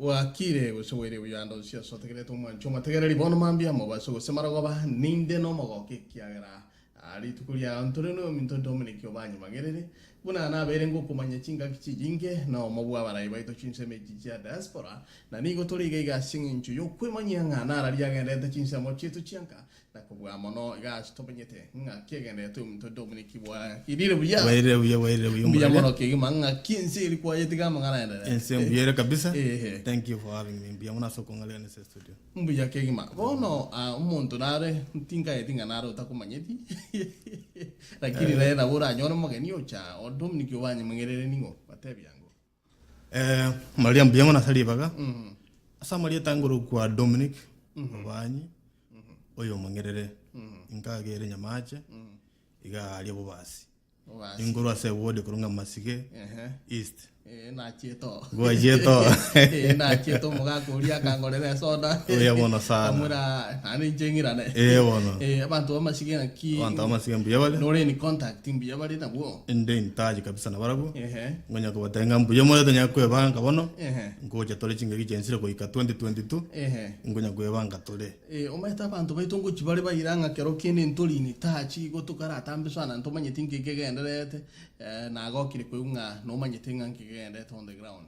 wakire usowere uyando cia sotegere to mwancho mategere libono mambia mo baso semara goba ninde no mogo kikiagera ali tukulia antore no minto Dominic obanyi Mangerere buna na bere ngo kumanya chinga kichijinge no mobwa barayi baito chinse meji ya diaspora na nigo tori ga singinchu yo kwemanya ngana ari agenda ta chinse mo chitu chianka na kubwa mono ga stopanyete nga kegende to minto Dominic bwa kidire buya waire buya mono ke manga kinse ilikuwa yetiga mangana enda ense mbiere kabisa. Thank you for having me. Mbiya muna sokongalia nese studio mbuya kegima bono umuntu nare tinga yetinga naro utakumanyeti lakini rena bora nyono mogeni ocha Dominic obanyi Mangerere ningo batebi yango Maria mbiya muna salibaga asa Maria tanguru kwa Dominic obanyi oyo Mangerere inkagere nyamache iga ali bobasi inguru ase wode kurunga masike east na chieto go chieto na chieto muga kuria kangorere soda oya bona sana amura ani jengirane bona abantu bamasike nki abantu bamasike mbiya bale no ni contact mbiya bale na bo ende intaji kabisa na barago ngonya ko batenga mbuye mo tanya ko banga bono ngoja tole chinga gicensire ko ika 2022 ngonya ko banga tole ometa abantu baitungu chibale bayiranga kero kindi ntuli ni tachi gotukara tambisana ntomanye tingi gegenderete na gokire kweunga no manyetinga nkigendete on the ground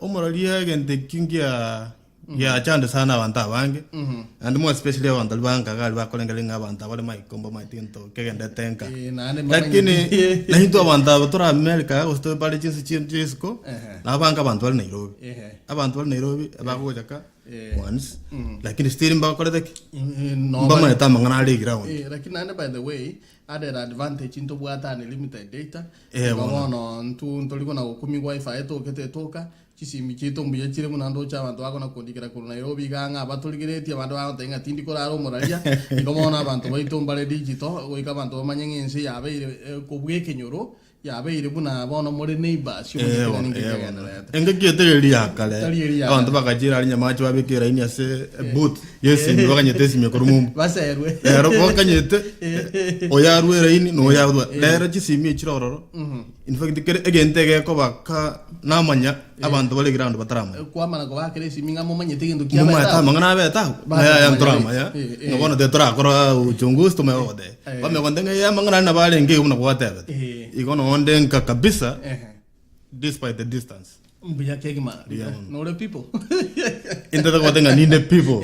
omuralia gente kingia ya chande sana abantu abange and more especially abantu banga gali bakolengelinga abantu abale maikomba maitinto kegende tenka lakini na hindu abantu abatora America usto bale jinsi chinjisko na banga abantu bale Nairobi abantu bale Nairobi abagojaka once lakini still mbakolete mbama eta mangana ali ground lakini and by the way added advantage into bwata ni limited data ngono ntuliko na 10 wifi eto kete toka kisimi kito mbuye chire munando cha abantu bako na kondikira ku Nairobi ganga abatuligiretie abantu batenga tindi koraro moraria ngomona abantu baitombale digital goika abantu bamanyengense yabe kubweke nyoro yabeire buna bono muri neighbors engeketereri yakale abantu bakajira ari nyamacho babikira ini ase boot yesi bakanyete sime korumu baserwe bakanyete oyarwe ini no yarwa lera kisimi chirororo in fact egentege ko baka namanya abantu bali ground batarama kwa mana ko bakere simi ngamo manyete gindu kia beta mangana beta ya ntrama ya ngabona de tra kora uchunguzi tumeode bamekondenga ya mangana na bale nge una kwatebe ikono ondenga kabisa despite the distance mbuya kegima no the people inda ko tenga ninde people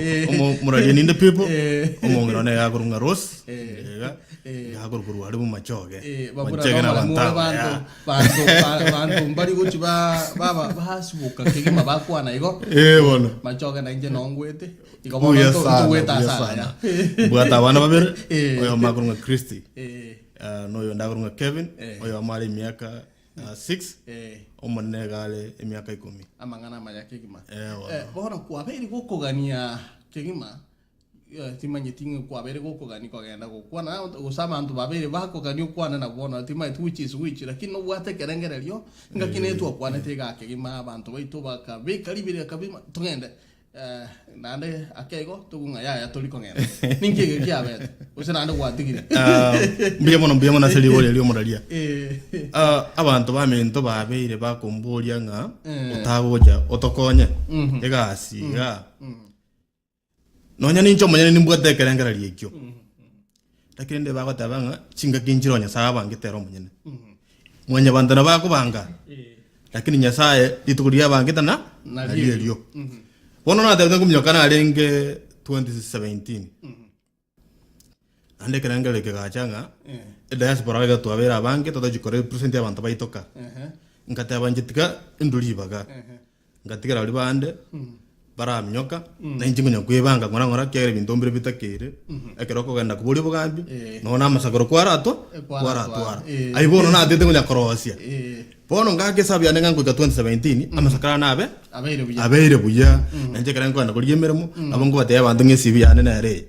murali ninde people omongero ne yakurunga ros yakuru ari mu machoge bachege na bantu mbali guchi baba bahasubuka kegima bakwana igo bona machoge na nje nongwete iko bono to weta sana bwata bana babere oyo makurunga Christy no yo ndakurunga Kevin oyo amali miaka 6 omonegale emiaka 10 amangana maya kegima bona kwa beri gukugania kegima timanye tinga kwa beri gukugani kwa genda gukwana usama antu babere bakugani ukwana na bona timai twitch lakini no bwate kerengerelio ngakine tu akwana tega kegima abantu baitu baka bekalibire kabima tugende nande akego tugunga ya toliko ngenda ningi kiabete usana gwatigire mbiye mona seli wole lyo moralia abantu bamento babeire bakomboria nga utagoja otokonye egasiga nonya nincho monyane nimbwate kerengera liekyo lakini nde bagotabanga chinga kinjironya saba ngitero monyane mwenye bandana bako banga lakini nyasaye litukulia bangita na lyo bono na tete kumnyokana alenge 2017 ande kerengera kegachanga diaspora ga twabera bange toto jikore present abantu baitoka ngate abanjitika indulibaga ngatigara ali bande bara mnyoka na injingo kwebanga ngora kere bintombere bitakere ekero ko genda kubuli bugambi nona amasagoro kwarato aibono na tete ngonya korosia bono ngake sabya nenga ngo 2017 amasakara nabe abeire buya nje kera ngo ndakuriye meremo abongo bateye abantu ngesibi yane nare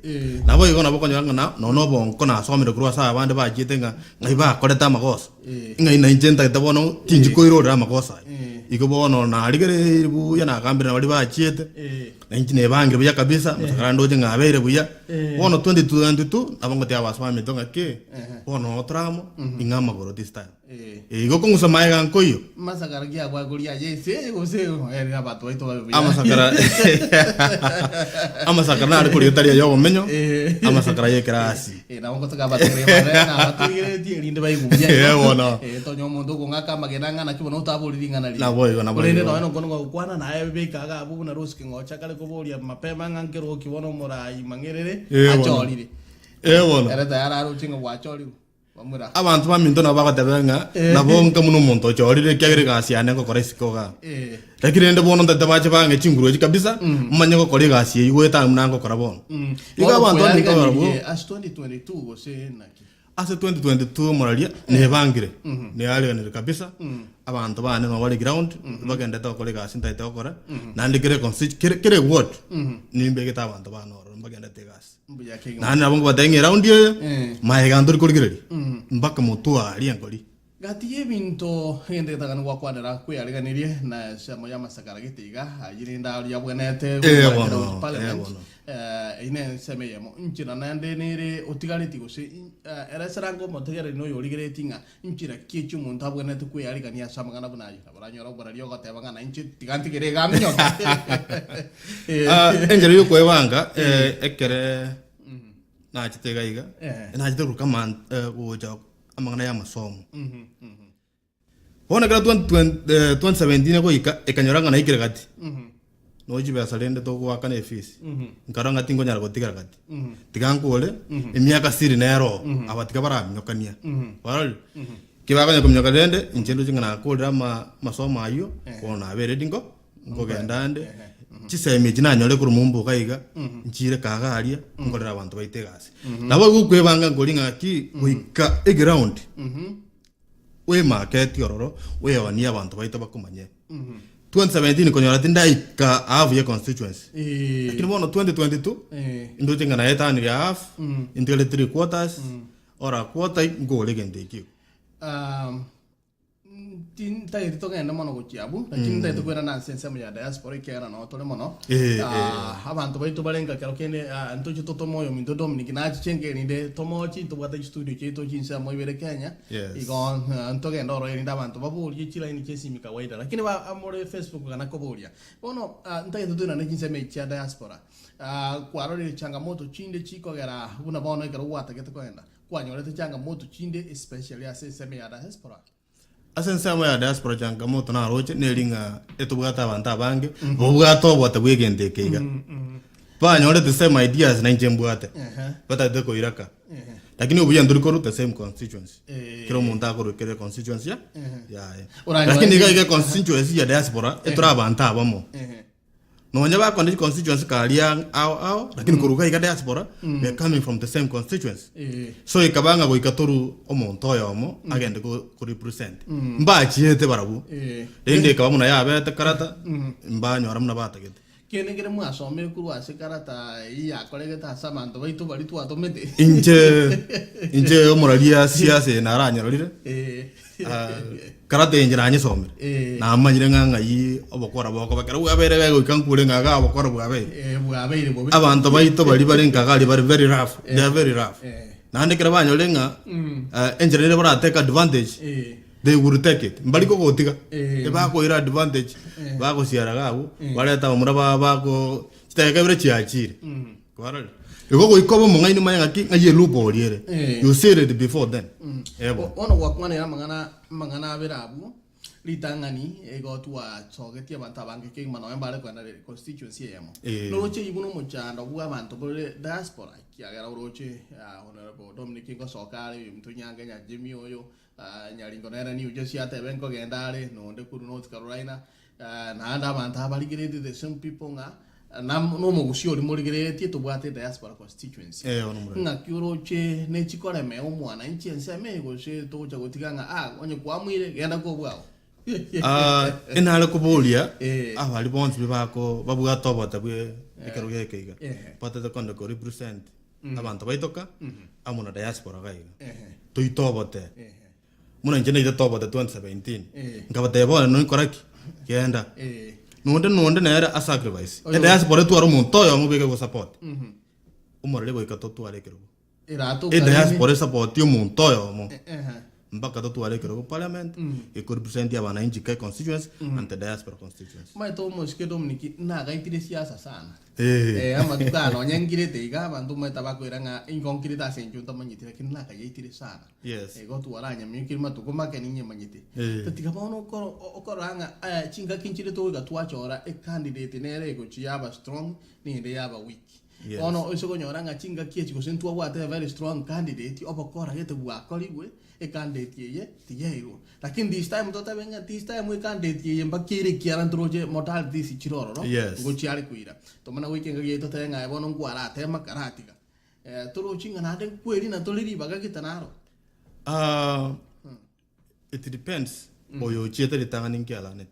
nabo yigo nabo konyo na no bonko na somere kurwa sa abande bajite nga ngaiba koreta amakosa ngai na injenta tabono tinji koirora amakosa iko bono na aligere buya na kambira bali bajite na injine bangi buya kabisa masakara ndoje ngabeire buya bono 2022 abongo te abaswa mitonga ke bono tramo ingama goro this time Igo kung sa mai gang koyo. Masakara kia kwa kulia jese gose era bato ito. Amasakara. Amasakara na kulia taria yo menyo. Amasakara ye krasi. Na ngo taka bato re mare na bato ire ti linde bai kuya. Wono. To nyomo ndo ngaka magenanga na kibono tabo lidinga na li. Na boy na boy. Linde no kono kwana na ebe kaga abu na roski ngo chakale ko bolia mapema ngankero kibono mora Mangerere acholi. Wono. Era tayara ro chingo wacholi. Abantu baminto na bakatebenga na bonka muno muntu chorire kyagire gasi ane ko kore sikoga lakini ende bono ndate bache bange chinguru kabisa mmanye ko kore gasi yiweta munango kora bono iga abantu ndi ko rabo as 2022 go se naki as 2022 moralia ne bangire ne ale ne kabisa abantu bane no wali ground bagenda to kore gasi ntaite okora na ndikire kire word ni mbege ta abantu bano bagenda te gasi nani nabo batenge round yo maega nduri kurigireri mbaka mutu ali ankoli gati ebinto hende takana kwa kwanera kwiyaliganirie na shamo ya masakara gitiga ajirinda ali yabwenete parliament ine seme yemo nchira nande nere otigaliti gose era sarango motegere no yoligiretinga nchira kichu muntu abwenete kwiyaligania samagana bunayi abaranyora obarali ogotebanga na nchi tiganti gerega minyoka engere yo kwebanga ekere na chitega iga na chitega kama goja amangana ya masomo bona kala 2017 ko ikanyoranga na ikire gati no jibe asalende to kwa kana efisi nkaranga tingo nyara gotiga gati tigankole emyaka siri nero abatika bara myokania wal kibaganya kumnyoka dende inchendo chingana kolera masomo ayo kona abere dingo ngogendande chiseme chinanyole kuri mumbu kaiga nchire kaga alia ngorera abantu baite gasi nabo gukwebanga ngolinga ki wika ground we market yororo we wani abantu baite bakumanye 2017 konyora tindaika half ya constituency lakini bono 2022 ndo chingana eta ni half intele 3 quarters ora quarter ngole gendeki tintai to ngenda mono kuchiabu lakini ndai to kwera na sense ya diaspora kera no tole mono abantu baito balenga kero kene ntochi toto moyo mindo Dominic na chenge ni de tomochi to bata studio chito chinsa mo ibere Kenya igon ntoke ndoro ni abantu babuli chila ni chesi mikawaida lakini ba amore Facebook kana kobolia bono ndai to na chinsa me cha diaspora kwaro ni changamoto chinde chiko gera una bono gera wata keto kwenda kwanyore te changamoto chinde especially asese ya diaspora asensama ya diaspora changamoto na roche nelinga etubwata abantu abange bobwato bwata bwegende keiga banyore the same ideas na njembwate bata deko iraka lakini ubuya nduri ko the same constituency kiro muntu akoro kire constituency ya lakini ga constituency ya diaspora etura abantu abamo no nyaba kondi constituency kalia au lakini kuruga iga diaspora they are coming from the same constituency so ikabanga go ikatoru omuntu oyomo agende ko represent mba chiete barabu ende kabamu na yabe karata mba nyora muna batagete kene kere mwasome kuru ase karata iya kolegeta samanto baitu bali tu atomete inje omuralia siase na aranyarorire karate injira anyisomere na amanyire nganga yi obokora boko bakara bwabere gago ikankure ngaga obokora bwabere bwabere abantu baito bali bari ngagali bari very rough they are very rough na ndekera banyolenga engineer bara take advantage they will take it mbali ko gotiga bako ira advantage bako siara gago baleta omura bako chitaka bere chiachire kwarale Ego ikobo mungai ni mayanga ki ngaye lupo liere. You said it before then. Ebo. Ono wakwana ya mangana aberabu. Litangani ego tuwa chogeti abantu abange ke mano embale kwanda constituency yemo. Noche ibuno muchanda bwa abantu bole diaspora kiagara uroche honorable Dominic ngo sokale mtunyanga nya Jimmy oyo nyalingo nera ni uje siate benko gendale no nde kuru North Carolina na anda abantu abaligirede the same people nga na no mogusio limurigirete tubwate diaspora constituency nga kyuroche ne chikore me omwana inchense me gose to chagotiganga onye kwamwire genda ko bwao enale kubulia abali bonse bibako babwa tobota bwe ekaruye keiga pata to kondo ko represent abantu baitoka amuna diaspora gaiga tuitobote muna njene ite tobote 2017 ngabate bona no koraki kenda nonde na era a sacrifice e diaspora tu aro monto yo mo bega go support umorele go ikato tu ale kero era to e diaspora support yo monto yo mo mpaka tutware kiro parliament ikurepresent ya wananchi kai constituents and the diaspora constituents. Mai to mo ske Dominic na ga itire siasa sana. Eh. Ama tukano nyangire te ga bantu mai tabakwira nga inkonkire ta senju to manyite kin na ga itire sana. Yes. Go tu waranya mikiri matuko make ninye manyite. Tatika bono okoro anga chinga kinchire to ga twachora e candidate nere go chiaba strong ni inde yaba weak. Yes. Ono osoko nyoranga chinga kiechi go sentu wa a very strong candidate obokora yete bwa koligwe e candidate ye tiyeiro. Lakini this time tota benga this time we candidate ye mbakiri kiarantroje mortal this chiroro no. Yes. Go chiari kuira. To mana weekend ga yeto tenga e bono ngwara tema karatika. Toro chinga na de kweri na toliri baga kitanaro. It depends. Oyo chete litangani kiala net.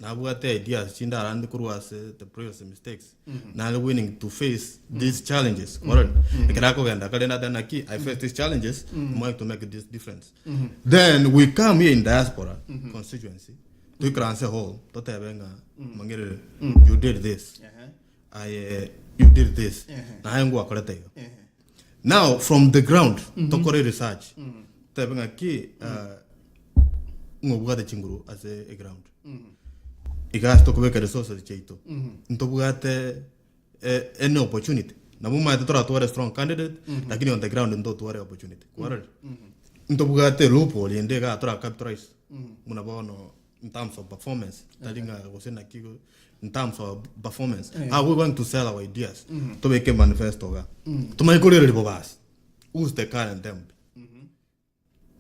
Na buate ideas chinda around kurwas the previous mistakes. Now willing to face these challenges. Alright. Ikarako ganda kalenda tena ki I face these challenges. I'm to make this difference. Then we come here in diaspora constituency. To Kranse Hall. Tote benga Mangerere. You did this. You did this. Na ngwa kolete yo. Now from the ground to kore research. Tote benga ki ngobuga de chinguru as a ground. Igas to kubeka resources cheito. Ntobugate any opportunity. Na muma tora to a strong candidate, lakini on the ground ndo to opportunity. Correct. Ntobugate loophole inde ga tora capitalize. Muna bono in terms of performance. Talinga was in kigo in terms of performance. How we going to sell our ideas to make a manifesto ga. To my career bobas. Who's the current them?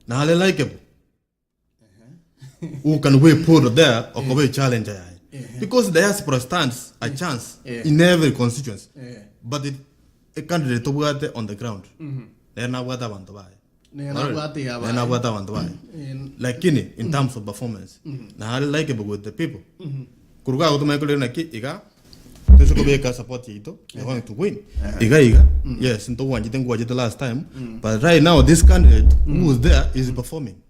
Na hale likeable. Who can we put there or can we challenge because the diaspora stands a chance in every constituency, but a candidate to work on the ground. They're not what I want to buy. They're not what I want to buy. Like in terms of performance, now I like it with the people. Kuruga automatically na ki iga. This could be a support ito. You're going to win. Iga. Yes, into one you think what you the last time, but right now this candidate who is there is performing.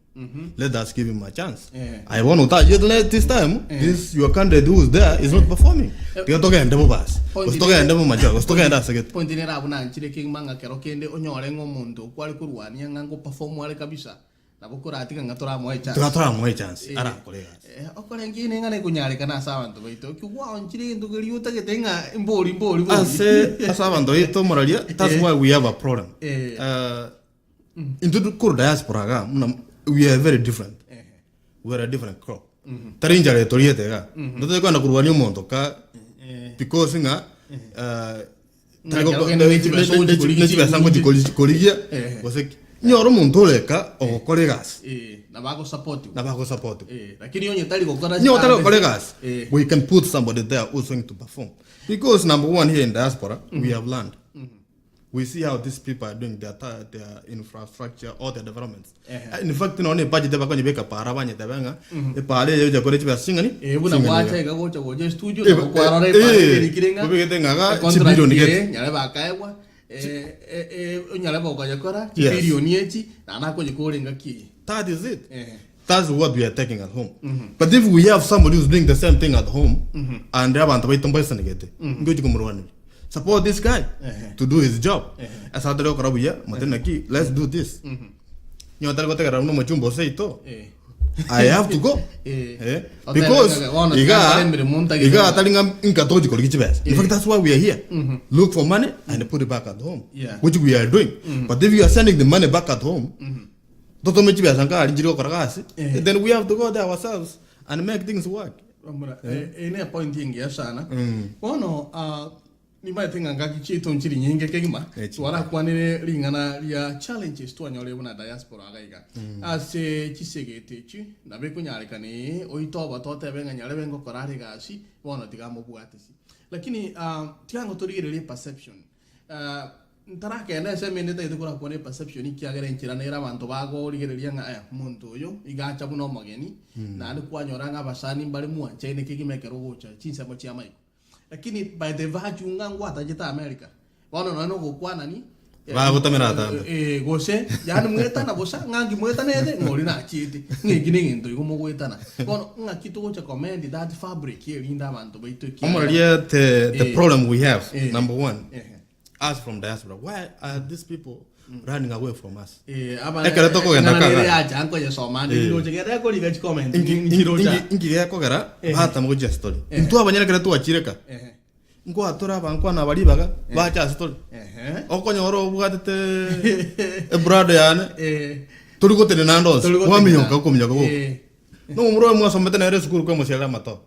Let us give him a chance. I want to touch it this time. This your candidate who is there is not performing. You're talking double pass. Was talking double major. Was talking that second. Point in Abuna, Chile manga kerokende onyorengo mundo kwali kurwani yangango perform wale kabisa. Na bukura tika ngatora mo chance. Ngatora mo chance. Ara colegas. Okore ngine ngane kunyale kana sabantu baito. Kiwa onchile ndugeli utagetenga mboli. Asabantu ito moralia. That's why we have a problem. Into the Kur diaspora ga we are very different. We are a different crop. Tarinja le toriete ga. Ndoto kwa na kurwani mondo ka because nga nchiba sango jikoligia wase nyoro montole ka o colegas. Na bago support. Lakini yonye tali ko colegas. We can put somebody there who's going to perform. Because number one here in diaspora we have land. We see how these people are doing their infrastructure or their developments. In fact, no ne budget ba konye beka para banye tabanga e pale yo jakore chiba singani buna wacha ga gocha go studio ko kwarore pa kirenga ko beke ngaga chibiro ni get nyale ba kaewa nyale ba ko jakora chibiro ni echi na ko jikorenga ki. That is it. That's what we are taking at home. But if we have somebody who's doing the same thing at home and they have to wait tombo sanigete ngoji kumurwani support this guy to do his job. As I tell you, let's do this. You know, I have to go. Because in fact, that's why we are here. Look for money and put it back at home, which we are doing. But if you are sending the money back at home, then we have to go there ourselves and make things work. Ni mai tinga ngaki chito nchiri nyinge kegima swara kwanire lingana ya challenges tu anyole buna diaspora gaiga ase chisegete chi na be kunyale kane oitoba tote benga nyale bengo korari gasi bona tigamo buatisi lakini tiango torigere perception ntarake na se meneta ite kura kwane perception ikiagere nchirana era bantu bago rigereria nga muntu yo igacha buno mageni na ari kwanyoranga abasani mbali muanche ine kigimekero gocha chinsa mo chiama. Lakini by the virtue ngangu atajeta America. Wana no gukwana ni ba gutamira tanda. Gose yani mwetana bosa ngangi mwetana ede ngori na chiti. Ngigine nginto igumo gwetana. Kono ngakito gocha commend that fabric here linda abantu baito ki. The problem we have number one. As from diaspora, why are these people running away from us. Ekara to ko genda kaga. Ya janko ya somani ndiro chegera ko liga comment. Ingi ya ko gara hata mo just story. Intu abanyana kera tu achireka. Ngo atora bankwa na bali baga ba cha story. Okonyoro bugate brother yana. Turi ko tene nando. Wa minyoka ko minyoka ko. No muro mo somete na school ko mo sela mato.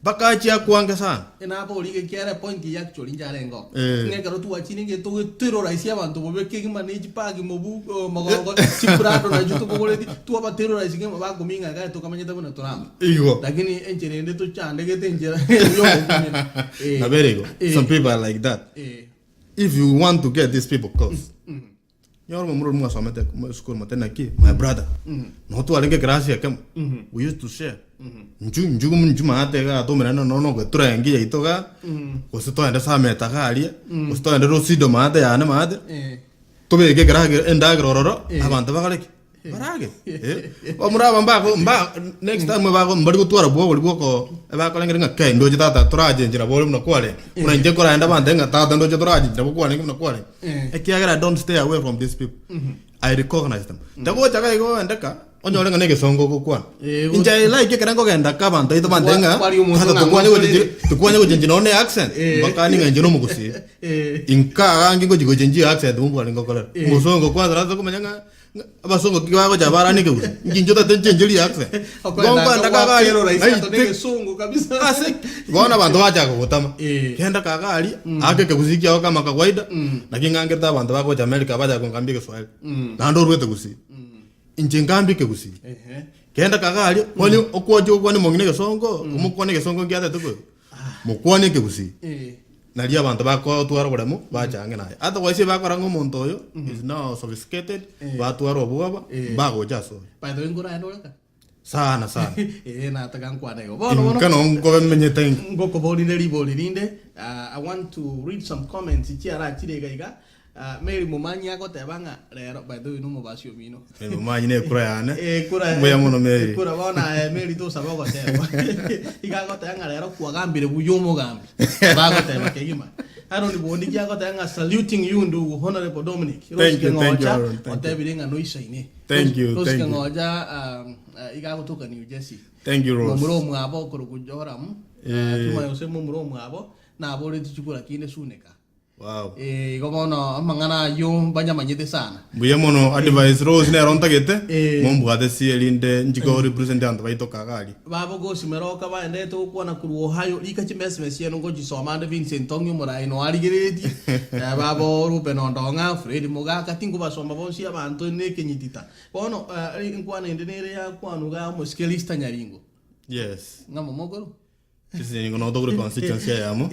Bakachi akuanga sana. Ena hapo lige kiara point ya actually njarengo. Ngekaro tu achini nge to terrorize abantu bobe ke manage pagi mobu magongo chiprado na juto bogole tu aba terrorize nge ba gominga ga to kamanya tabuna torama. Igo. Lakini enjere to chande ke tenjera yo. Na very good. Some people are like that. If you want to get these people close. Nyor mo muro mo somete school matena ki my brother. No tu alenge gracia kam. We used to share. Njugu ate ga to mena no go trengi ya itoga. O se to enda sa meta ga ali. O se to enda rosido mate ya na mate. To be ke gra enda grororo abantu bagaleki. Barage. O mura ba next time ba go mbari go twara bo ko ba ko lenga ke ndo jita turaje njira bo no kwale. Una nje ko enda bande nga ta ndo jita turaje njira bo kwale no kwale. E kiagara don't stay away from these people. I recognize them. Dago chaga go endaka onyo lenga nege songo ko kwa. Inja like ke rango genda ka bando ito bandenga. To kwanya go jenjino ne accent. Baka ni nganjino mo kusi. Inka angi go jigo jenji accent mo bwa ngo kola. Mo songo kwa ra ko manyanga abasongo kiwa ko jabara ni ke nginjo ta jenjili accent. Gonga ndaka ga yero rais to nege songo kabisa. Ase gona bando bacha ko gotama. Kenda kaga ali ake ke kusikia o kama kawaida. Lakini ngangeta bando bako ja America bacha ko ngambi ke Swahili. Na ndo rwete kusi. Injengambi ke kusi. Kenda kaga ali woni okwojo kwani mongine ke songo umukwane ke songo ngiate tuko. Mukwane ke kusi. Nalia abantu bako twara goremo bacha ngena. Otherwise bakora ngo muntu oyo is now sophisticated. Batwara obwaba bago jaso. Pa ndo ngora ndo ka. Sana. Na tagankwana yo. Bono Kano ngo menyete ngo ko bolinde. I want to read some comments chiara chirega iga. Mary mumanyi yako tebanga rero by the way no mubasio mino. Mumanyi ne kura yana. Kura. Mbuya muno Mary. Kura bona Mary to sabago teba. Iga ko tanga rero kuagambire buyomo gambi. Bago teba kegima. Ano ni bondi yako tanga saluting you ndugu Honorable Dominic. Thank you. Otebiringa no isaine. Thank you. Rosi ngoja iga ko toka New Jersey. Thank you Rose. Mumuro mwabo kurukujora mu. Tuma yose mumuro mwabo na abore tichukura kine suneka. Wow. Gomono mangana yung banyamanyete sana. Buya mono advice Rose ne ronta gete. Mombu ade si elinde njiko representant ba ito kagali. Babo go simero ka ba ende to kwa na kuru Ohio ika chimes mesia no go jisoma ande Vincent Tongi murai no ali gereti. Babo rupe no ndonga Fred Mugaga tingo ba soma bonsi abantu ne kenyitita. Bono inkwana endenere ya kwanu ga muskelista nyaringo. Yes. Ngamo mogoro. Sisi ni kono dogre constituency ya mo.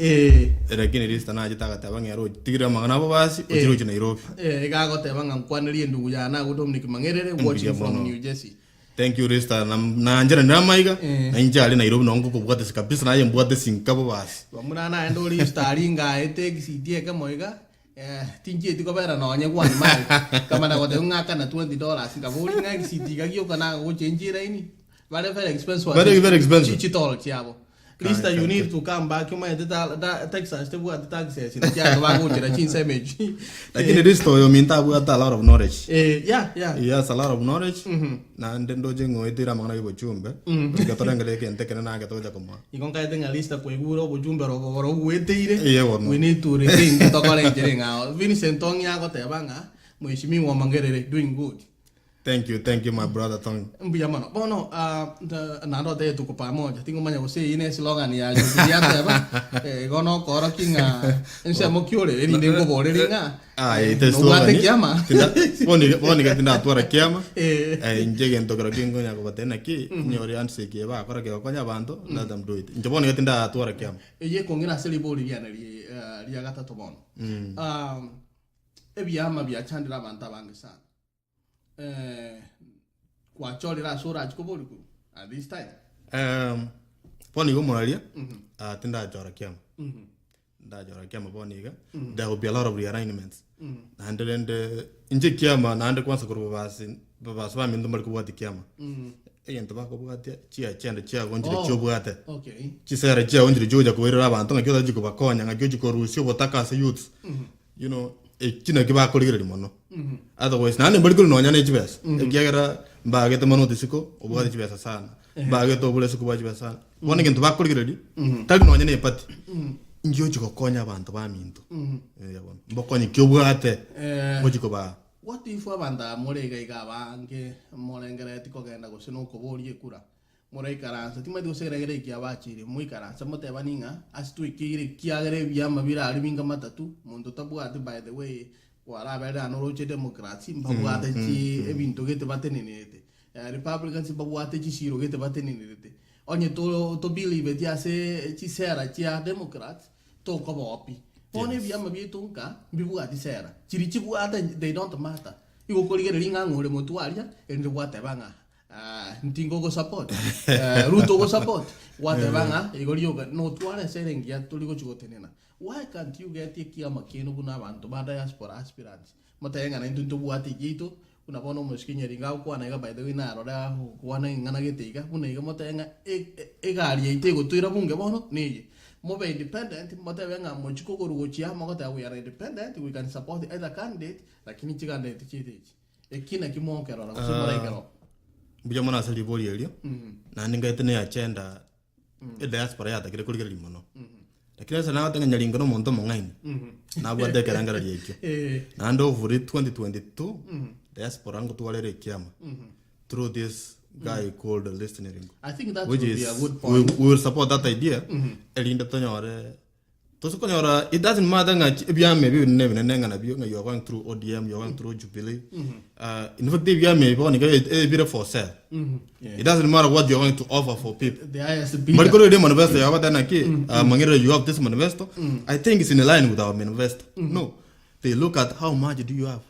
Lakini lista na jitaka tabanga yaro tigira mangana basi ochiro china Nairobi. Gago tabanga nkwaniri ndugu ya na go Dominic Mangerere watching from New Jersey. Thank you Rista na njira ndamaiga na njali Nairobi nongo ko bwate kabisa na yembwate sinkabo basi. Bamuna na ndo lista ringa etexi die kamoiga tinje tiko bera no nya kwani mai kama na gote ngaka na $20 ngabuli ngai city gagio kana go change raini. Very expensive. Very expensive. Chichitol chiabo. Lista you need to come back you might Texas te bua taxes in ya ba go tira chin semeji. Lakini Risto yo minta bua a lot of knowledge. Yeah. He has a lot of knowledge. Na ndendo jengo etira mangana yo chumbe. Chikatora ngale ke nteke na ke toja koma. Ikonka tenga lista ko iguro bo jumbe ro wetire. We need to retain to ko lenjere nga. Vincent Tongi yako te banga. Mheshimiwa Mangerere doing good. Thank you my brother Tong. Mbuya mano. Bono na ndo te tuko pamoja. Tingo manya use ine slogan ya jubilia te ba. Gono koro kinga ense mo kyore eri ndengo bore ringa. Ite slogan. No kiama. Boni ka tinda twara kiama. Njege ntokero kingo nya ko batena ki nyori anse ki ba kora ke ko nya bando let them do it. Njeboni ka tinda twara kiama. Ye kongina celiboli yana ri gata to bono. Ebiama bia chandira banta banga sana. Kwa chori la sura chikobori ku at this time poni go moralia tinda jora kiam da jora kiam poni ga there will be a lot of rearrangements and then inje kiama na ande kwanza ko basi ba mindu marko wati kiama egento bako bwati chia chende chia gonjire cho bwate okay chisera chia gonjire joja ko ira abantu ngakyo jiko bakonya ngakyo jiko rusio botaka se youth you know china kiba koligere mono otherwise nane mbali no nyane chibes kiagera mbage te mono tisiko obwa chibes sana mbage to bule siko chibes sana wona kintu ba koligere tali no nyane pati njyo chiko konya abantu ba mintu yabona mbokonyi kyobwate mojiko ba what if abanda morega igabange morengere tiko genda gusino kuborie kura morai karanza timadi guseregere kiabachire muy karanza motebaninga asitwikire kiagere byama birari binga matatu muntu tabwate by the way wala bera no roche democracy mbabwate chi ebintu gete batenenete republicans mbabwate chi shiro gete batenenete onye to believe ti ase chi sera chi democrats to ko bopi pone byama bitunka mbibwate sera chiri chibwate they don't matter igo koligere linga ngore mutuaria ende bwate banga ntingo go support ruto go support whatever igorioga no twale serengia tuligo chugotenena why can't you get kiama kino buna abantu ba diaspora aspirants motenga na ntuntu buati gito unabona mushikinya ringa kwa na by the way na roda kwana ngana geteiga buna iga motenga egari itego tuira bunge bono nije mobe independent motenga mochiko gorugochia mogota we are independent we can support either candidate lakini chigandete chitechi ekina kimonkero na kusibora igero buja mona sali boli elio na ninga etene agenda diaspora ya takire kuligera limono lakini sana watanga nyalinga no monto mongaini na bwa dekera ngara yekyo na ndo vuri 2022 diaspora ngo tuwalere kiama through this guy called the listening I think that would be a good point we will support that idea elinda tonyore tosukonyora it doesn't matter nga byame bi nebe nenga na byo nga you are going through ODM you are going through Jubilee in fact byame bo ni ga be for sale it doesn't matter what you are going to offer for people the ISB but go to manifesto ya wata na ki Mangerere you have this manifesto I think it's in line with our manifesto no they look at how much do you have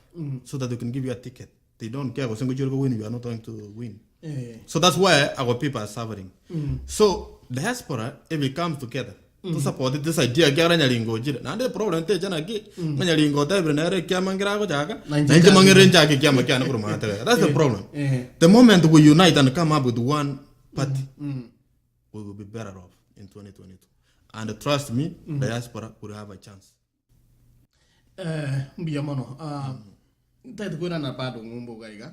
so that they can give you a ticket they don't care what single you win you are not going to win so that's why our people are suffering so diaspora if it comes together to support this idea gara nyalingo jira na the problem te jana ki nyalingo ta brenere kya mangira ko jaga na inte mangere njake kya makya na kuruma ta that's the problem the moment we unite and come up with one party we will be better off in 2022 and trust me diaspora will have a chance mbiyamono ta tukuna na pado ngumbo gaiga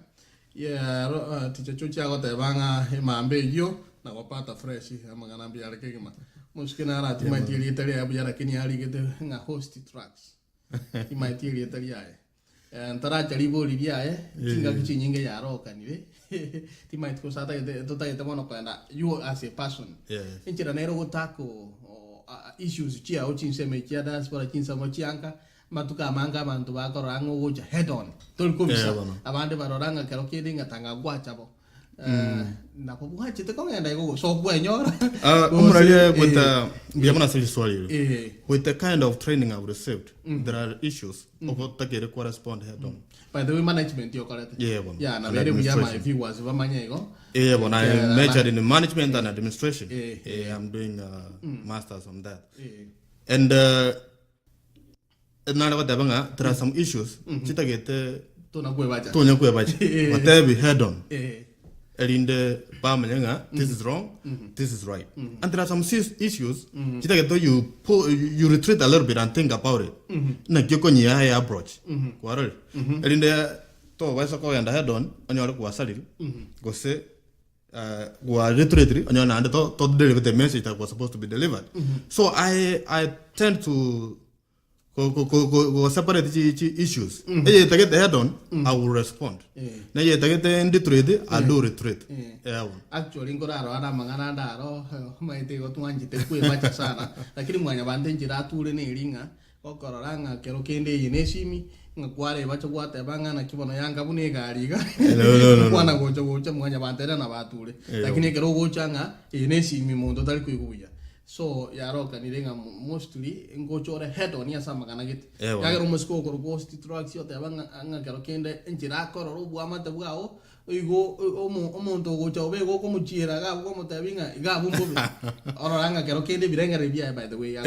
ya ticha chucha ko te banga mambe yo na wapata fresh amangana biara kegima muskina rati maitiri itali abiyara kini ali gete nga host tracks imaitiri itali aye antara jali boli dia kinga kichinyinge ya roka niwe timait ko sata to ta ite mono kwenda you as a person inchira nero gotako issues chia o chinseme chia diaspora chinsa mo chianka matuka manga bantu bakorango goja head on tolkumisa abande baroranga kero kidinga tanga gwachabo na pobuha chite ko ngenda go so bwenyora umuralie with biyamana sili swali with the kind of training I've received there are issues of takere correspond head on by the way management yo correct yeah na very biyama if you was bamanyego but I majored in management and administration I'm doing masters on that and nala dabanga there are some issues chitagete tona kwebacha whatever head on elinde pamanyanga this is wrong this is right and there are some issues chitagete you retreat a little bit and think about it na gyoko nya approach kwaral elinde to wasa ko yanda head on anyora kwa salil go say wa retreat anyona and to deliver the message that was supposed to be delivered so I tend to go separate issues. If I get the head on, I will respond. Now, if I get the retreat, I do retreat. Actually, ngoraro ana mangana ndaro maite go tuanji te ku bacha sana. Lakini mwanya bande njira tule ne ringa ko kororanga kero kende yinesimi ngakware bacha gwate banga na kibono yanga bune gariga. No. Kwana gocha mwanya bande na batule. Lakini kero gochanga yinesimi mundo tali kuiguya. So yaroka nirenga mostly ngochore head on ya sama kana git yagero musko ko ghost trucks yo tabanga anga kero kende njira ko ro bwa mata bwao igo omuntu gocha obego ko muchira ga ko mutabinga ga bumbo oranga kero kende birenga rebia by the way ya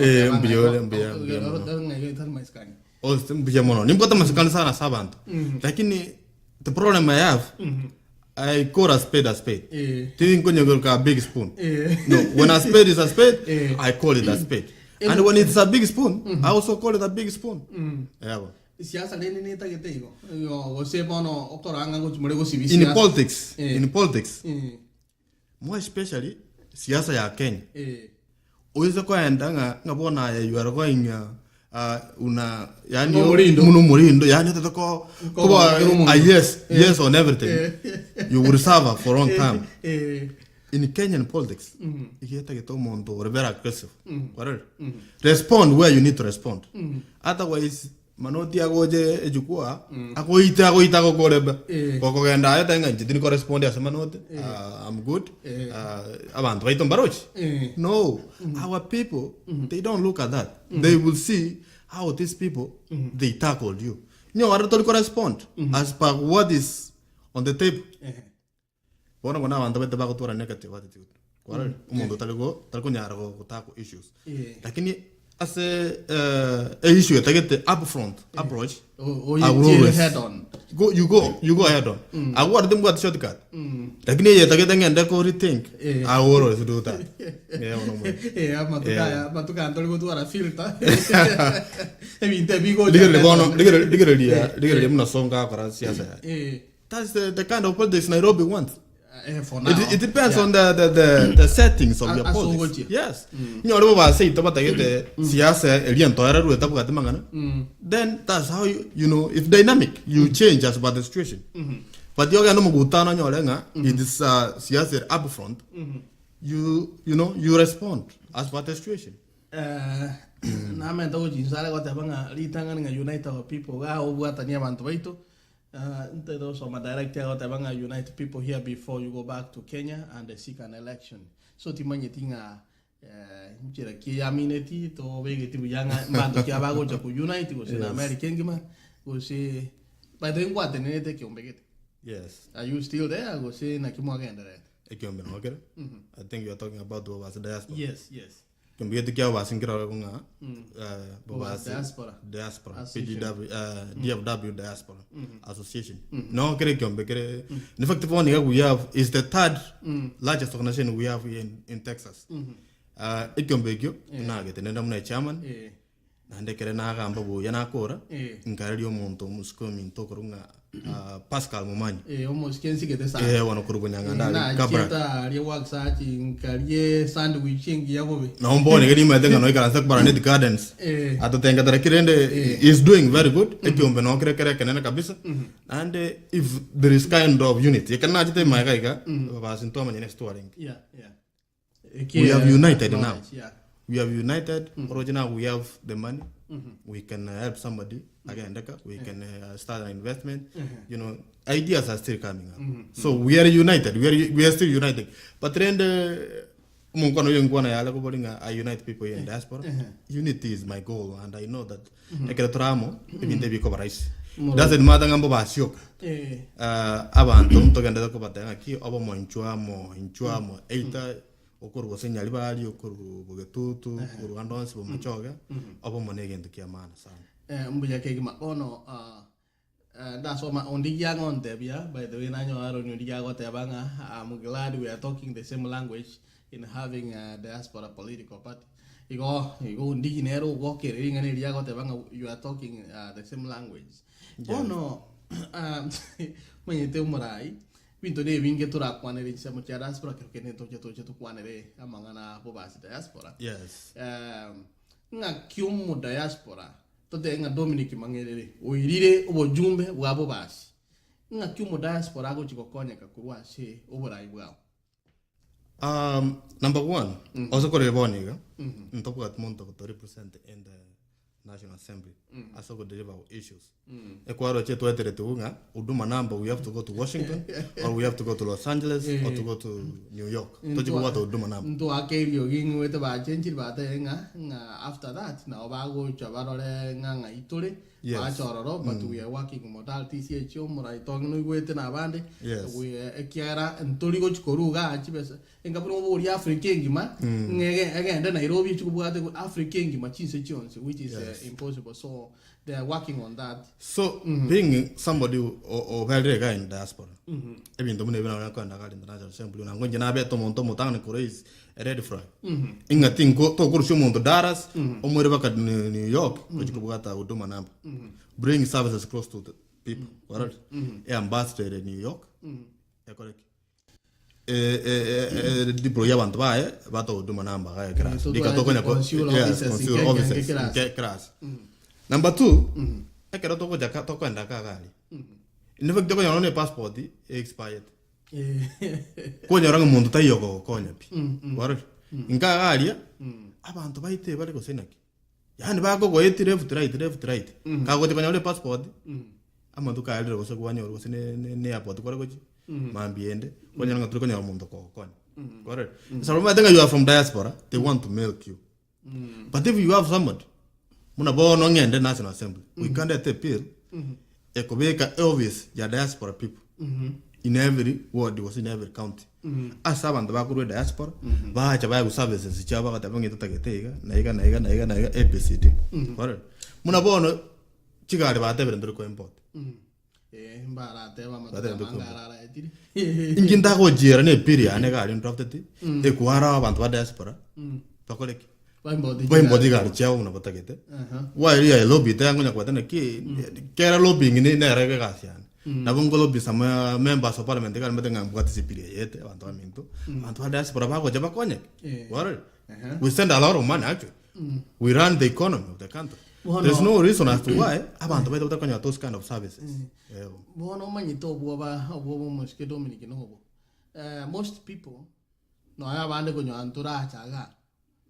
mbiyamo nimpota maskani sana sabantu lakini the problem I have I call a spade a spade. Think when you got a big spoon. No, when a spade is a spade, I call it a spade. And when it's a big spoon, I also call it a big spoon. siasa leni ni tagete iko yo go se bono oktoranga go chumure go sibi in politics more especially siasa ya Kenya uweze kwenda nga bona ya you are going una yani muno murindo yani tatako yes on everything you will serve for a long time in Kenyan politics ikita geto mondo very aggressive respond where you need to respond otherwise manoti agoje ejukua agoita go koreba koko genda ayata nga njitini correspond as manoti I'm good abantu baito mbarochi no our people they don't look at that they will see how these people they tackled you are to correspond as per what is on the table bona bona abantu bete ba kutora negative attitude kwa umuntu taliko nyara go tackle issues lakini as a issue tagete upfront approach you head on you go head on I want them got shortcut lakini ye tagete ngende ko rethink I will always do that matuka antoligo tu ara filter evinte bigo digere mna songa kwa siasa that's the kind of politics Nairobi wants. For now. It depends on the settings of your politics. Yes. You ba say to batagete siasa eliento era rueta bugate mangana. Then that's how you know if dynamic you change as about the situation. But you no mugutana nyolenga it is siasa up front. You respond as about the situation. Na menta go jinsala go tabanga litanga nga unite our people ga obwata ni abantu baito. So my director got a unite people here before you go back to Kenya and seek an election. So timanye tinga mchira kiamineti to wege tibu yanga mando kia bago cha ku unite go na American gima go say by the what tenete ki ombegete. Yes. Are you still there? Go say na kimo agenda there. Ekiombe no okay. I think you are talking about the diaspora. Yes. Kumbiyete kia wasingira kunga diaspora PGW DFW diaspora association no kere kiombe kere in fact one we have is the third largest organization we have here in Texas ikiombe kyo na getenenda muna chairman na ndekere na gamba bo yana kora nkarelio muntu muskomi ntokorunga Pascal Mumanyi almost kensi gete sa wana kurubunyanga ndali kabra na ri waksa chi nkarie sandwich ngi yabobe na ombone gedi madenga no ikala sakbara net gardens atotenga tarakirende is doing very good ekiombe no kere kenene kabisa and if there is kind of unity kana jite maika basinto manye next touring we have united now we have united original we have the money we can help somebody again we can start an investment ideas are still coming up so we are united we are still united but then mungono yengwana yala ko bolinga I unite people here in diaspora unity is my goal and I know that ekretramo ebinte biko barais doesn't matter ngambo basyoka abantu mtogenda ko batanga ki obo monchwamo eita okuru senyali bali okuru bogetutu okuru andonsi bo machoga obo monege ndukia maana sana mbuya kegi makono that's what my only young on there by the way nanyo aro ndi yago tebanga I'm glad we are talking the same language in having a diaspora political party igo ndi nero go kere ngani yago tebanga you are talking the same language mwenye te umurai Vinto ne vinge tura kwanere chama cha diaspora ke ne toche kwanere amangana bo basi diaspora. Yes. Nga kyumu diaspora to de nga Dominic Mangerere oirire obojumbe bwa bo basi. Nga kyumu diaspora go chikokonya kakurwa she oborai bwa. Number one, also kore boniga. Ntopo at monto to represent in the National Assembly. Also go deliver issues. Ekwaro chetu etere tuunga uduma number we have to go to Washington or we have to go to Los Angeles or to go to New York. To go to uduma number. Ndo akerio gingu wete ba chenchiri ba te nga after that na obago chabarole nga itore ba chororo but we are working modality CHO mora itongo no wete na bande we ekiara ntori go chikoruga achibesa engaburo bo ri Africa ngima ngege agenda Nairobi chikubwate Africa ngima chinse chonse which is impossible so they are working on that. So being somebody or very guy in diaspora, even though we never go international assembly, I'm going to have to montomo is a red fry. In a thing go to Kurshum to Dallas, or wherever New York, which you got to do my number. Bring services close to the people. Ambassador in New York. Correct. Deploy want to buy, but do my number. Because consular officers crass. Number 2, I cannot talk with Jakarta and Dakar. Never do your own passport expired. When you're on Monte Yogo, Konyapi. What? In Kagaria, I want to buy the Varico Senac. Yan Bago, wait to left, right. Kago the passport. I'm going to Kyle was one year was in airport. Man be ended when you're not looking at Monte Con. Correct. So I think you are from diaspora, they want to milk you. But if you have somebody, Muna born on the National Assembly. We can't appeal. It could be obvious, your diaspora people. In every ward, was in every county. As someone the Baku diaspora, Bahachabago services, Java, the Bangita Tagatega, Naga, APCT. Muna born Chicago, whatever, and Druko import. In Gintago Jir and a period, and I got interrupted. The Kuara and diaspora. When bodyguard chow na batagete. Why I lobby tango kwa tena ki kera lobbying ni na regasian. Na bungo lobby sama members of parliament kan metenga buat sipiri yete wanto aminto. Wanto ada seberapa ko jaba konya. We send a lot of money actually. We run the economy of the country. There's no reason as to why abantu beto konya those kind of services. Bono manyito buaba moske Dominic no hobo. Most people no ayabande konyo antura chaga.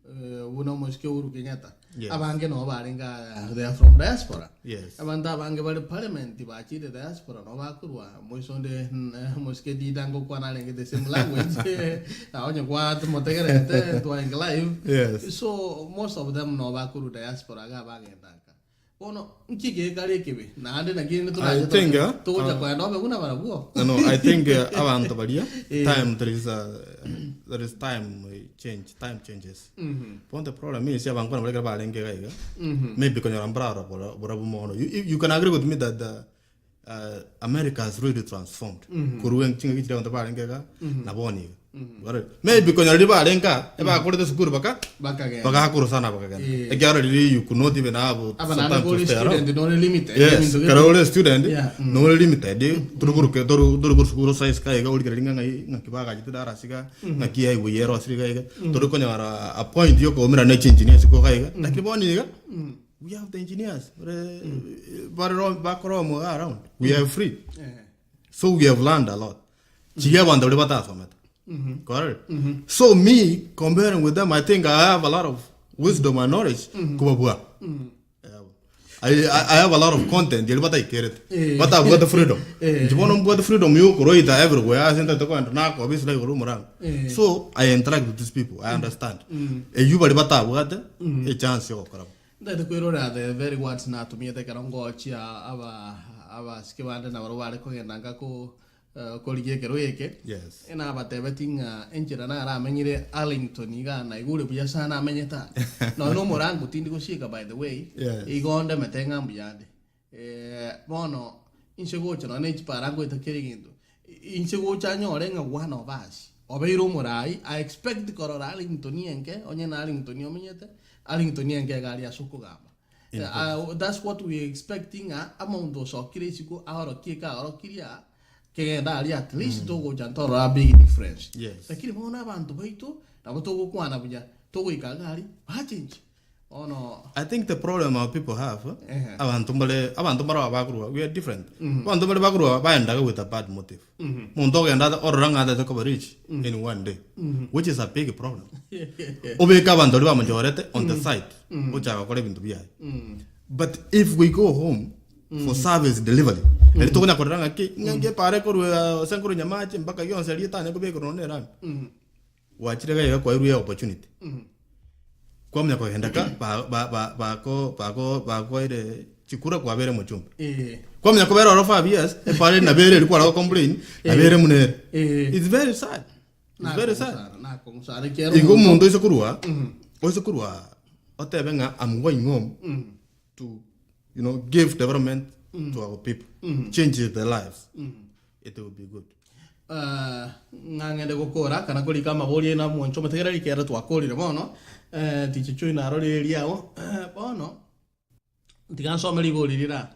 Uno moske uru Kenyatta. Abange no baringa, they are from diaspora. Yes. Abanda abange bari parliament bachi the diaspora no bakurwa. Moisonde moske di dango kwana lenge the same language. Aonyo kwa motegere to live. Yes. So most of them no bakuru diaspora ga bange ndaka. Ono nkige kali kibi. Na ande na gine to I think to ja kwa no be una bara buo. No, I think abantu balia time there is time changes. But the problem is you maybe because you can agree with me that America has really transformed. Maybe because you're the school you could not even have sometimes to yes, a student, no limited. Duru school size kai go getting Nakibaga to Darasiga, Nakia, we are Osriga, Turukonya appoint Yoko Mirana engineers go like we have the engineers, back around. We are free. So we have learned a lot. Chia won the Ribata from it. Correct. So me comparing with them, I think I have a lot of wisdom and knowledge. I have a lot of content. But I care it. But I've got the freedom. If you want to get the freedom, you can read everywhere. I sent to go and knock obviously room around. So I interact with these people. I understand. You but a chance you the very words na to me the karongo chia aba skibande na wale ko nanga ko kolige keroyeke. Yes. Ena batebeting enjira na ara menyire Arlington iga na igure buya sana menyeta. No morangu tindi ko shika by the way. Igonde metenga mbiyande. Bono insego chano ne parango itakirigindo. Insego chanyo renga one of us. Obeiro morai I expect the corora Arlington yenke onye na Arlington yomenyete. Arlington gari asuko gamba. That's what we're expecting. Among those okirisigo ahoro kika ahoro kiria kenda ali at least togo jantoro a big difference. Yes. Lakini mbona abantu baito nabo togo kwana buja togo ikagari ba change. Oh no. I think the problem our people have abantu mara bagruwa we are different. Abantu mara bagruwa baenda with a bad motive. Mundo genda oranga that to reach in one day, which is a big problem. Obeka abantu ba majority on the side. Ocha ko lebintu biya. But if we go home for service delivery, and to na koranga ki nge pare ko senkuru nyamache mpaka yonse alita ne ko be ko ne ran. Wachire ga ko iru opportunity. Kwa mnyako hendaka bako ire chikura kwa bere muchumba. Kwa mnyako bere orofa years e pare na bere ilikuwa la complain na bere munere. It's very sad. It's very sad. Na ko sare kero. Igo mundo isokurwa. Oisokurwa. Otebenga I'm going home to give development to our people, change their lives, it will be good. Ngangende gukora kana kulika mabori na mwoncho mategera likera twakorire bono tichicho inarore eliao bono tigansoma libolirira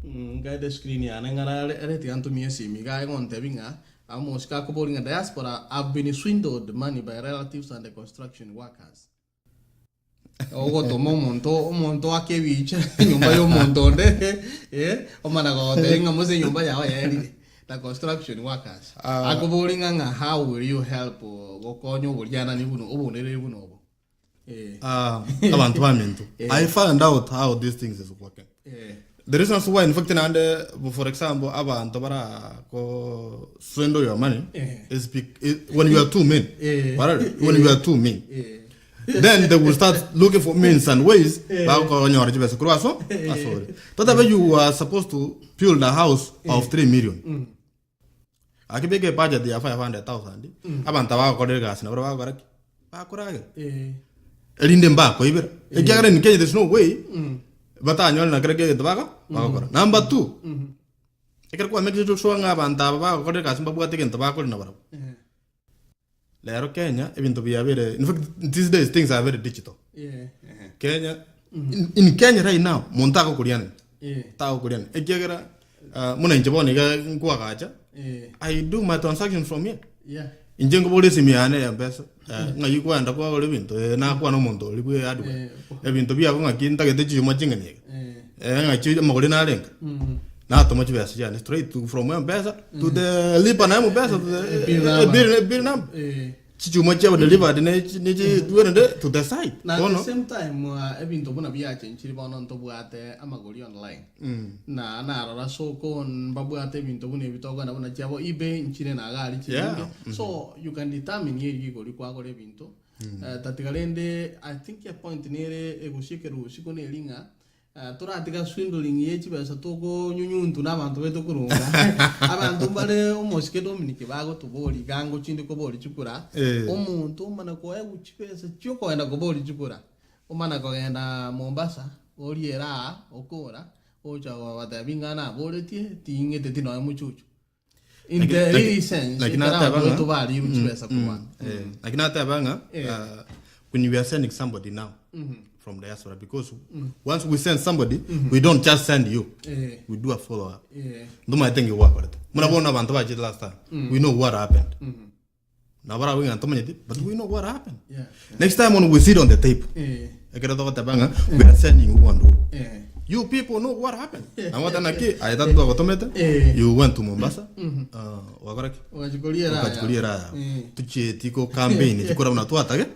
ngaide screen yana ngara reti antumie simi ga ngonte binga amos ka kubolinga diaspora have been swindled money by relatives and the construction workers. Ogo tomo monto akewicha nyumba yo monto nde omana go tenga mose nyumba yawa yali the construction workers akubolinga nga how will you help gokonyo bulyana ni buno obonere buno obo abantu bamentu I found out how these things is working. The reasons why in fact for example abantu bara ko swindle your money is when you are two men when you are two men then they will start looking for means and ways sorry but you are supposed to build a house of 3 million akibeke budget ya 500,000 abantu bakorera gas na bakora elinde mbako ibera ekagara in Kenya there's no way batanyol na krege bakora number 2 ekere kwa make sure nga abantu bakorera gas mbabwate kento bakora na bara lero Kenya ebintu byabere in fact these days things are very digital Kenya in Kenya right now montako kuriana tako kuriana ekagara muna njebone ga kwa gacha I do my transaction from here injengo bole simiane ya pesa ngayi kwanda kwa ole bintu na kwa no muntu libwe adu ebintu byako ngakinta gete chuma chingane ngachi magole na lenga na to much best yeah straight from one pesa to the lipa na mo pesa to the bill number chichuma chawo delivered ne to the site na at the same time ebintu bona byache nchiri bono ntobwate amagoli online na rara soko mbabwate ebintu bona ebitoga na bona chabo ibe nchire na gali chinde so you can determine ye goli kwa gole ebintu tatigalende I think your point nere egushikeru shikone linga turatika swindling yechi basa toko nyunyuntu n'abantu beto kurunga abantu bare umushike Dominic bago tuboli gango chindi ko boli chukura umuntu mana ko eguchipesa cyoko enda ko boli chukura umana ko enda Mombasa oliera okora ocha watabingana boletie tingete tino muchuchu in the real sense like not to bali uchipesa kwa like not banga when you are sending somebody now from the diaspora because once we send somebody we don't just send you we do a follow up do my thing you work with it muna bona abantu ba jit last time we know what happened na bara we antomanyeti but we know what happened next time when we sit on the tape ekera to tabanga we are sending you one you people know what happened and what anaki I thought to automate you went to Mombasa wakora wachukuliera tuche tiko campaign tikora una tuatage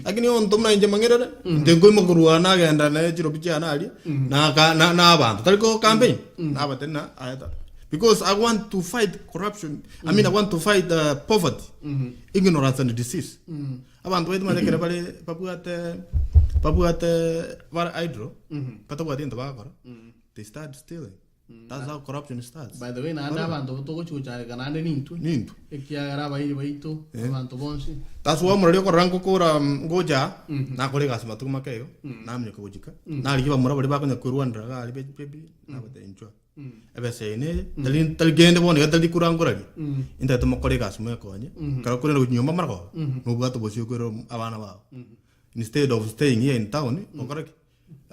lakini on tomna nje Mangerere ndengo imogurua na genda na chiro picha na ali na abantu taliko campaign na batena I thought because I want to fight corruption I mean I want to fight poverty ignorance and disease abantu wetu malekera pale papuate var hydro patabuati ndo bakora they start stealing that's how corruption starts by the way na abantu to chucha kana nintu ekiagara baito abantu bonsi that's why murali ko rango kora ngoja na kore gasma tu makeo na mnye ko jika na ali ba murabali ba ko Rwanda ga ali bebi na bate enjoy ebe sene dalin talgende bone ga dali kurangorali inta to makore gasma ko anye kara kore no nyoma marko no bwato bosio ko abana ba instead of staying here in town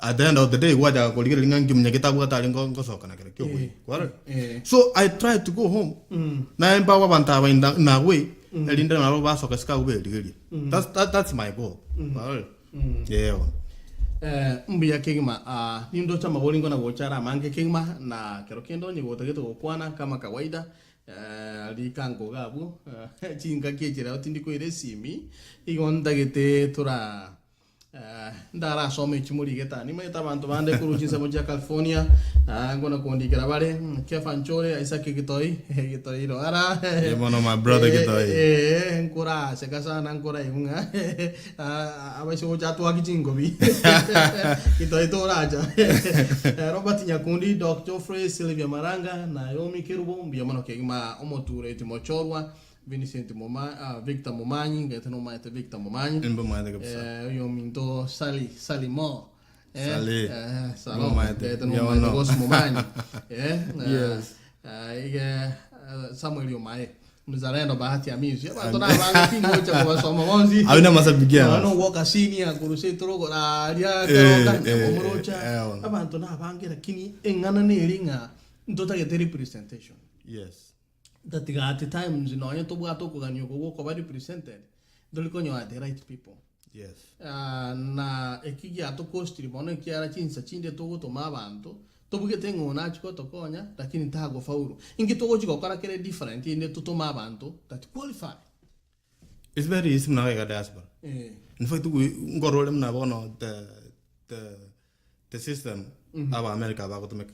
at the end of the day waja ko ligere ngangi mnyakita bwata lingo soka na kare kyo so I tried to go home na emba banta ba na way elinda na ba soka ska ube ligere that's my goal yeah mbiya kingma nindo chama bolingo na gochara mange kingma na kero kendo ni gotageto gokwana kama kawaida likango gabu chinga kiechera otindiko ire simi igonda gete tura ndara some chimuri geta ni meta bantu bande kuruchinsa moja California ngona kondikira bare kefanchore isaki gitoi ro ara one of my brother gitoi nkura sekasa na nkura imunga abasho jatu akichingo bi gitoi to raja Robert Nyakundi Dr. Frey Sylvia Maranga Naomi Kerubo mbia mano kegima omoture timochorwa Vincent Victor Momanyi, getano maite Victor Momanyi. Embo maite kapsa. Yo minto Salimo Salom. Teno boss mumanyi. Yes. Samuel Yomae. Mzalendo bahati ya mizi. Abantu nabanga kingocha kwa somo bonzi. Awina masabigia. Ano woka senior kuruse torogo aria karoka omorocha. Abantu nabanga lakini engana nelinga ntota get representation. Yes. That at the time zinonya to bwa to kuganyo ko ba represented. Dole konyo at the right people. Yes. Na ekija to cost ribono kiara chinsa chinde to gutuma abantu. Tobuge tengo na chiko tokonya lakini ntago faulu ingitogo chiko kara kere different inde tutuma abantu that qualify. It's very easy na ga diaspora. In fact ngorole mna bono the system aba America ba ko to make.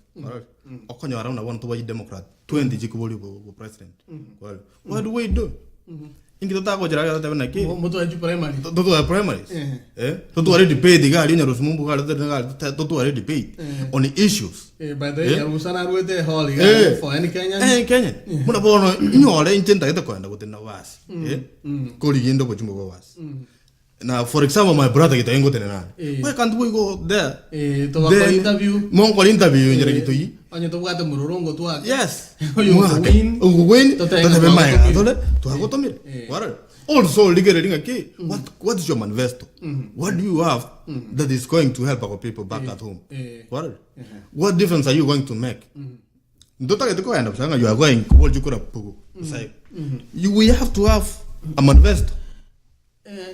Okonyo ara na bono to ba democrat 20 jikuboli bo president. Well, what do we do? Ingito tago jira ga tabe na ki moto ya primary to primaries to already paid the guy in your smumbu ga to already paid on the issues by the way usana ruete holi for any Kenyan muna bono nyole intenta ita kwenda kutina wasi ko ligindo ko chimbo wasi. Now, for example, my brother kita ingo tena. Why can't we go there? To ba interview. Mon ko interview njere gitu yi. Onye to bwate murorongo tu ake. Yes. You win. To be my atole. To hago to mire. Waral. Also, ligere ringa ki. What is your manifesto? What do you have that is going to help our people back at home? Waral. What difference are you going to make? Ndota ke ko enda sanga you are going ko jukura pugu. Say. We have to have a manifesto.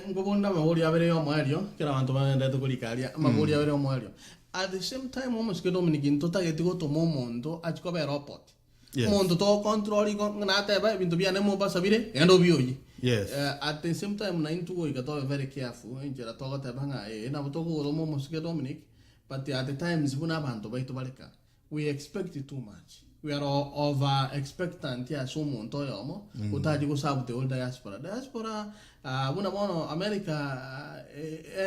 Ngobonda mahori abere yo mwario kira abantu bagenda tukulikaria mahori abere yo mwario at the same time almost ke Dominic ntota getigo to momondo achiko be robot mondo to control ko na teba bintu bia nemo basabire endo bioyi. Yes. At the same time na intugo ikato very careful njera to teba nga na butoko go almost ke Dominic but at the times buna abantu baito baleka we expect too much. We are over expectant ya somo nto yomo utaji ko sabu te diaspora buna bono America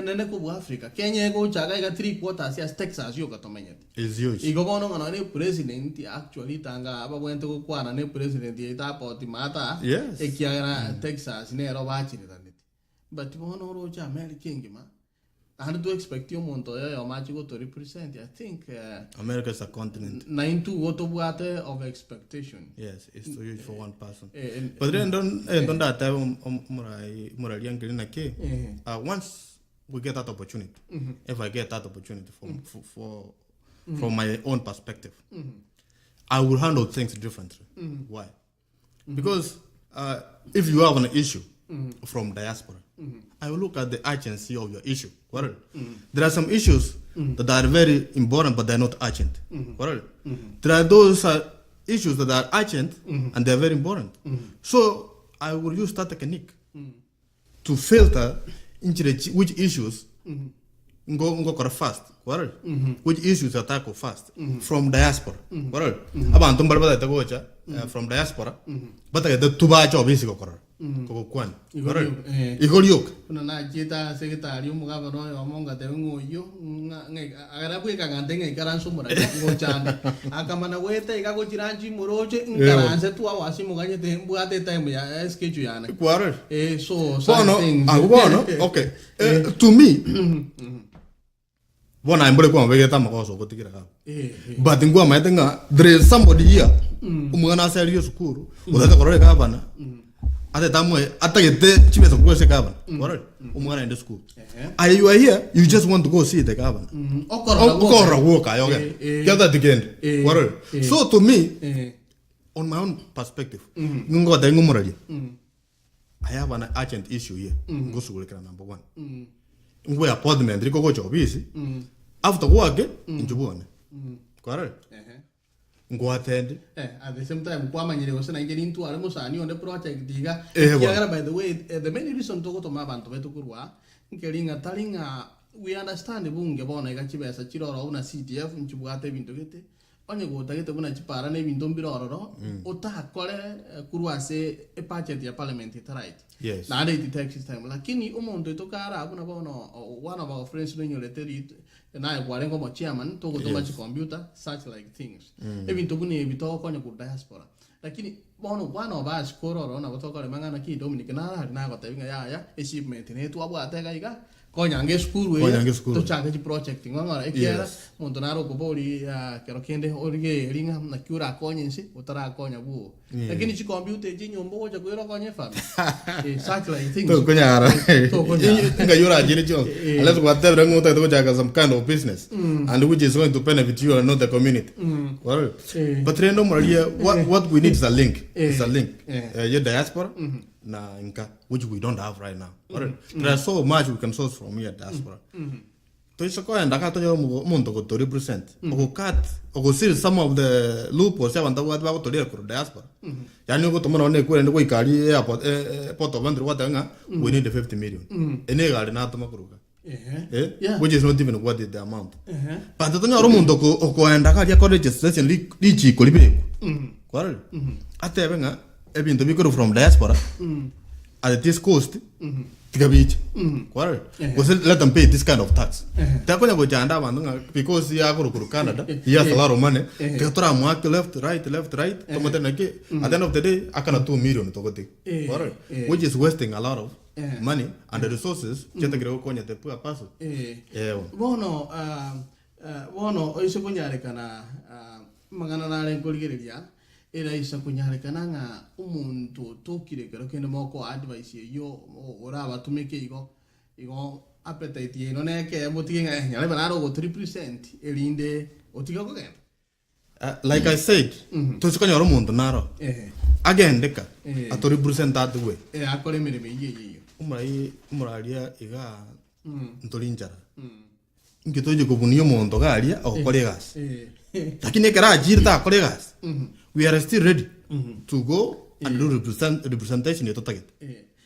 nene ko Africa Kenya ko chaga ga 3/4 ya Texas yo katomenyete is huge igo bono ngana ne president actually tanga abagwente ko kwana ne president ita poti mata ekiara Texas ne ro bachiri taniti but bono ro cha America ngima I had to expect you monto yo machi go to represent. I think America is a continent. 9 of expectation. Yes, it's too huge for one person. But then don't that murai yang na ke. Once we get that opportunity, if I get that opportunity from my own perspective, I will handle things differently. Why? Because if you have an issue from diaspora, I will look at the urgency of your issue. There are some issues that are very important, but they're not urgent. There are those issues that are urgent and they're very important. So I will use that technique to filter into which issues go fast. Which issues are tackled fast from diaspora. Abantu mbala bata from diaspora, but the tuba job is go kwan. Igoriok. Kuna na jita secretary mugaba no amonga te ngoyo agara bwe kangante ngai karanso mura ngo chane akamana wete ikago chiranji muroche ngaranse tu awasi muganye te mbwate time ya schedule yana. So okay. To me bona mbele kwa mbele makoso kutikira ka but ngwa maitenga there is somebody here umwana sali yosukuru udata korole ka bana ate tamwe atagete chibeso kwese ka bana korole umwana in the school you are here you just want to go see the governor okora woka yoge get that again korole so to me on my own perspective ngo da ngumurali I have an urgent issue here go sugulekana number 1 ngwe appointment riko go chobisi after work njubone kware ngo attend at the same time kwa manyire go sena ngeni ntu ale musani on the project diga kiagara by the way the main reason to go to mabantu betu kurwa nkelinga talinga we understand bunge bona igachibesa chiroro una CDF njubwate bintu gete onye go tagete buna chipara ne bintu mbiroro utakore kurwase a budget ya parliament it right na ade it takes time lakini umuntu etokara abuna bona one of our friends when you leteri na gware ngo chairman to go to computer such like things ebintu buni ebito konye ku diaspora lakini bono bwana obas kororo na botoka le mangana ki Dominic na gotebinga ya achievement ne twabwate gaiga konyange skuru to changa ji project ngora ekiera muntu naro kubori kero kende orige ringa na kyura konyinsi utara konya bu lakini chi computer ji nyombo goja kwero konye fam such like things to konyara inga yura jiri jo unless what they bring to go some kind of business and which is going to benefit you and not the community well but reno moria what we need is a link your diaspora na inka which we don't have right now there's so much we can source from here diaspora to isoko enda ka to yo muntu go to represent o cut o seal some of the loopholes ya banda ba to le ko diaspora yani go to mona ne ko ende ko ikari airport port of entry watanga we need 50 million ene gari na to makuruka which is not even what is the amount but to nyoro muntu ko enda ka ya registration li chi ko libe kwaro atebenga ebintu bikuru from diaspora at this cost tigabich kwaro was let them pay this kind of tax takonya go janda bandu because ya kuru Canada he has a lot of money katora mwak left right to motena ke at the end of the day akana 2 million to gote kwaro which is wasting a lot of money and the resources cheta gero konya te pua paso bono oise kunyare kana magana na len kuligeria era isa kunyarekana nga umuntu tokire kero kende moko advice yo ora batumike igo appetite ye no neke mutinga nyale banaro go 3% elinde otiga ko genda like I said to sikanya ro muntu naro again deka ato represent that way akore mirime ye umuralia iga ntolinjara ngitoje kubunio muntu galia o kolegas lakini kera jirta kolegas we are still ready to go and do representation to target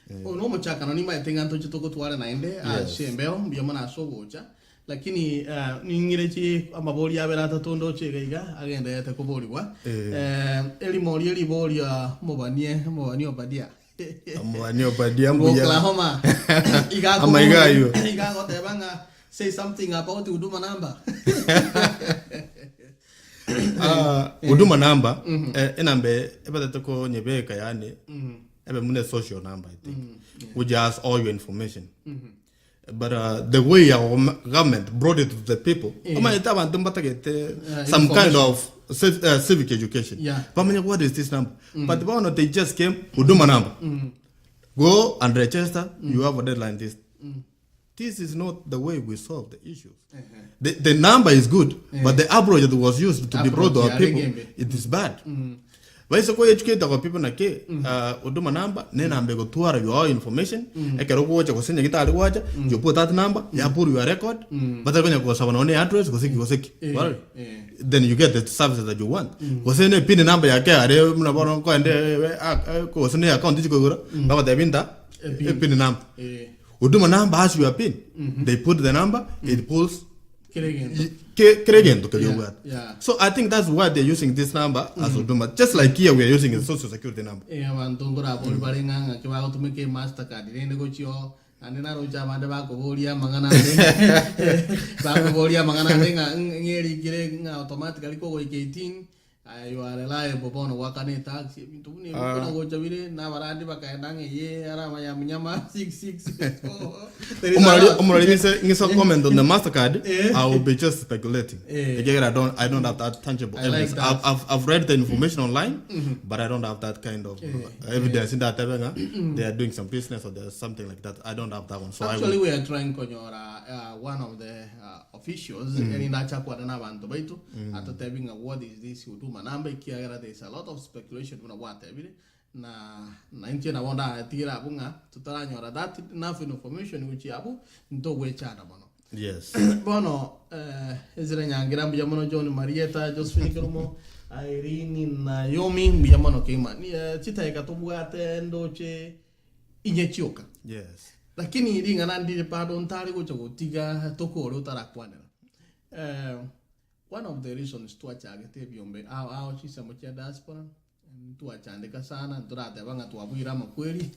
no mochaka no ni mai tenga ntoje toko twara naende shembeo byamana sogocha lakini ningirechi amabori abera tatondo chegaiga agenda yate kuboriwa elimori eliboria mobanie obadia mobanie obadia mbuya Oklahoma igago tebanga say something about huduma number huduma number enambe ebata ko nyebeka yani ebe mune social number I think which has all your information but the way our government brought it to the people some kind of civic education what is this number but they just came huduma number go and register you have a deadline this is not the way we solve the issues. The number is good, but the approach that was used to be brought to our people, it is bad. Why so educate our people na ke huduma number nena ambego tuara your information ekero kuocha kusenya gitari wacha you put that number you put your record but when you sawana one address koseki then you get the services that you want kusene pin number yake are mna bono ko ende ko sene account jiko gura baba debinda pin number huduma number has your pin they put the number it pulls so I think that's why they're using this number as huduma just like here we are using the social security number abantongora boli barenga kibago tumeke Mastercard rende gochio andena roja mande bakoboria mangana nga ngeri kire nga automatically ko 18 you are reliable bono wakane taxi bintu ni kuna goja bire na barandi bakaendange ye ara maya mnyama 66 umrali ngisa comment on the Mastercard I will be just speculating again I don't have that tangible evidence I've read the information online but I don't have that kind of evidence in that they are doing some business or there's something like that I don't have that one so actually we are trying konyora one of the officials in that chapter na bantu baitu atotebinga what is this huduma number kiagara there's a lot of speculation kuna what every na nje na wanda tira bunga tutaranyora that enough information which abu ndo wechana bono yes bono ezira nyangira mbiyamono John Marieta Josephine Kerumo Irene na Yomi mbiyamono kima ni chitaika tobwate ndoche inyechioka yes lakini iringa nandi pardon tari go chogotiga tokoro tarakwanera one of the reasons tuachagete byombe ao chisa mocha diaspora tuachandika sana turate banga tuabwira makweli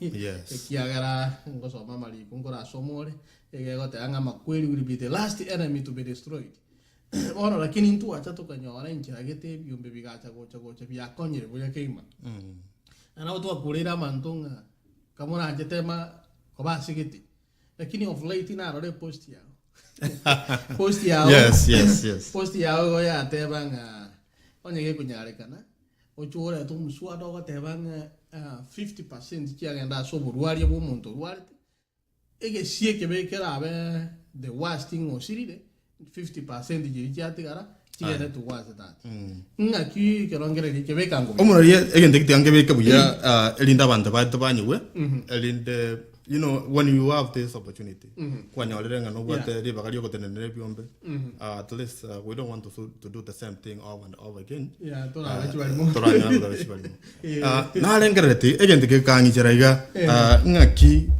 ekiagara ngosoma mali kungora somore egegote anga makweli will be the last enemy to be destroyed ono lakini tuacha tukanyora nchagete byombe bigacha gocha byakonyere buya keima ana watu wakurira mantunga kama na jetema kwa basi kiti lakini of late na rode post yao yes post yao ya tebanga onyege kunyarekana ochora tu muswada wa tebanga 50% kiagenda so burwari bo muntu rwari ege sieke bekera abe the worst thing osirire 50% jiri chatigara kigenda to was that ngaki kerongere ke bekango omunorie egende kitiange beke buya elinda bantu banywe elinde you know when you have this opportunity kwanyolere ngano bwate ribagari ogotenenere byombe at least we don't want to do the same thing over and over again toranya na lengerete egende ke kangi jeraiga ngaki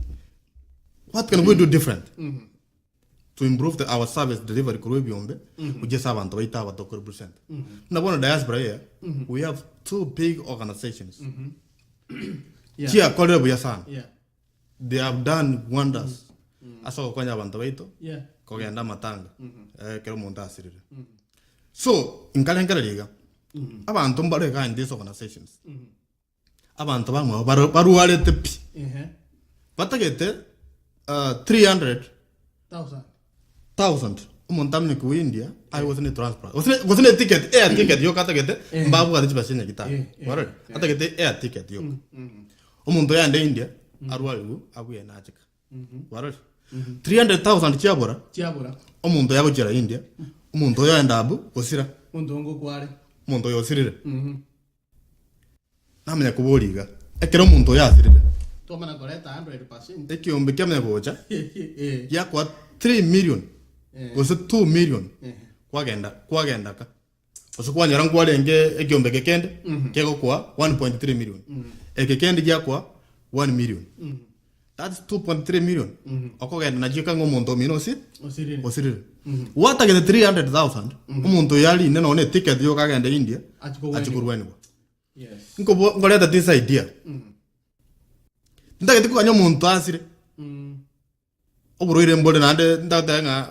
what can we do different to improve our service delivery kuri byombe ugesa abantu baita abatoko represent na bona diaspora here we have two big organizations kia kolere buya sana they have done wonders aso kwanya abantu baito kogenda matanga kero monta asirire so inkalengera abantu mbare ka in these organizations abantu bamwe baruwale tepi batagete 300,000 umontamne ku India I was in a transport wasn't a ticket air ticket yo katagete mbabu ati basine kita wale atagete air ticket yo umuntu yande India arwalu abuye nachika wale 300,000 chiabora umuntu yagojera India umuntu yanda abu osira umuntu ngo kwale umuntu yosirire namenya kuboliga ekero umuntu yasirire tomana koleta 100% ekiombe kyamenya gocha yakwa 3 million ose 2 million kwagenda ka ose kwanyara ngwalenge ekiombe kekende keko kwa 1.3 million ekekende yakwa 1 million that's 2.3 million okogenda najika ngomuntu mino osirire watagete 300,000 umuntu yali neno ne ticket yo kagenda India achikurweni yes ngoleta this idea ndagete kuganya muntu asire oburoire mbole nande ndatenga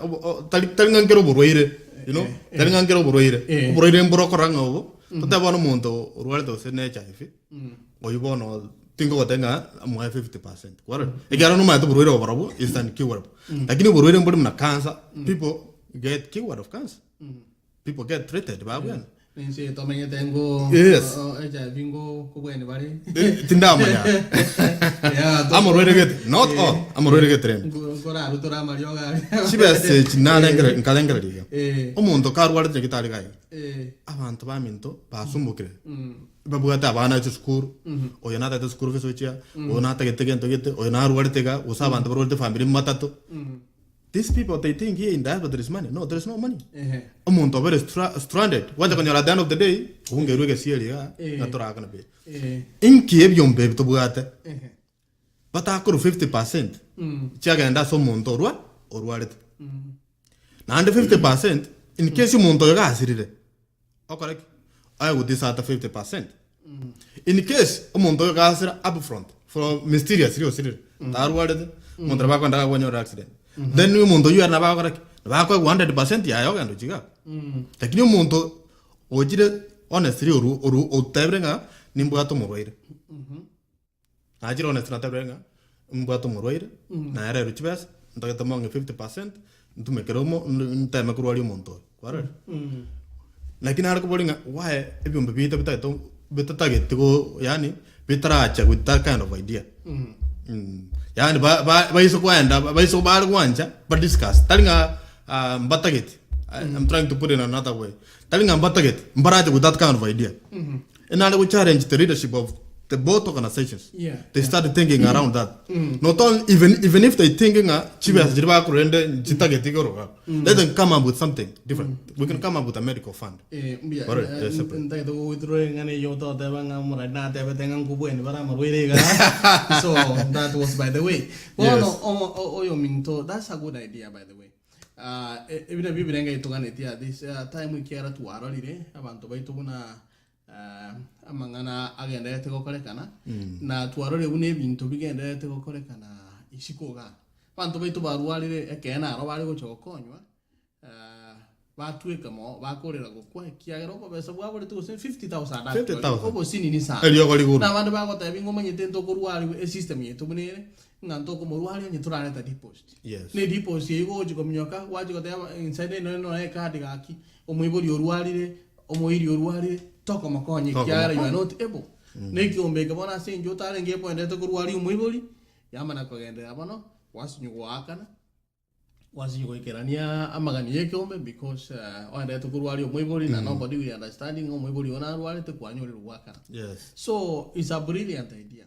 talinga ngero buroire you know talinga ngero buroire mborokoranga obo tutabona muntu urwale to sene HIV oyibono tingo gotenga amwa 50% kwaro egara no mato buroire obarabo instant cure lakini buroire mbole mna cancer people get cured of cancer people get treated babwana Ninsi tomenya tengo HIV ngo kubweni bari tindama ya amorwere get not all amorwere get trend ngora rutora marioga sibese chinalengere nkalengere liga omuntu karwara tegitali gaye abantu baminto basumbukire babugata abana cyo school oyo nata cyo school fesochia oyo nata getegento gete oyo narwara tega usabantu barwara family matatu. These people, they think here in diaspora there is money. No, there is no money. Omuntu over stranded. Wacha kwenye at the end of the day, ungeruke sieli ya natora kana be. Inki ebyombe bitobugate. Bata akuru 50%. Chaga enda so muntu orwalete. Na under 50% in case muntu yoga asirire. Okay, I would decide 50%. In case muntu yoga asira up front for mysterious serious. Tarwalete. Muntu bakwenda kwenye accident. Then umuntu yu na bakora 100% yayo gando chiga lakini umuntu ojire honestly oru otebrenga nimbwato moroire ajire honestly natebrenga mbwato moroire na era ruchibas ndagata monge 50% ntumekeromo nteme kurwali umuntu kwara lakini ariko bolinga why ebyombe bita bitagete go yani bitaracha with that kind of idea yani baiso kwenda baiso bali kwanja but discuss talinga mbatageti I'm trying to put it in another way talinga mbatageti mbaraje with that kind of idea and I will challenge the leadership of the both organizations they started thinking around that not only even if they thinking chibas jirba kurende chitageti goroga let them come up with something different we can come up with a medical fund nda to withdraw ngane yo to tebanga mura na tebe tengan kubweni bara marwirega so that was by the way oyo minto that's a good idea by the way ebina bibirenga ituganetia this time we care to arolire abantu baitubuna amangana agendete gokorekana na twarore bune bintu bigendete gokorekana isikoga bantu baitu barwarire ekena aro bari gochokonywa batweka mo bakorera gukwa kiagera ko besa bwa buri tuko 50,000 50,000 obo sinini sana elio goli guru na bandu bako tabi ngoma nyete ntoko ruari e system yetu munere ngantoko mo ruari nyiturane ta deposit yes ne deposit yigo jiko mnyoka waji ko tema inside no e card gaki omuibori oruarire omoiri oruarire toko makonye kiagera you are not able ne kiombe ke bona sinjo tare nge point to ruari omuibori yamana ko gende abono wasinyugo akana wasinyugo ikerania amagani yekiombe because wanda to ruari omuibori na nobody will understanding omuibori ona ruari to kwanyore ruakana yes so it's a brilliant idea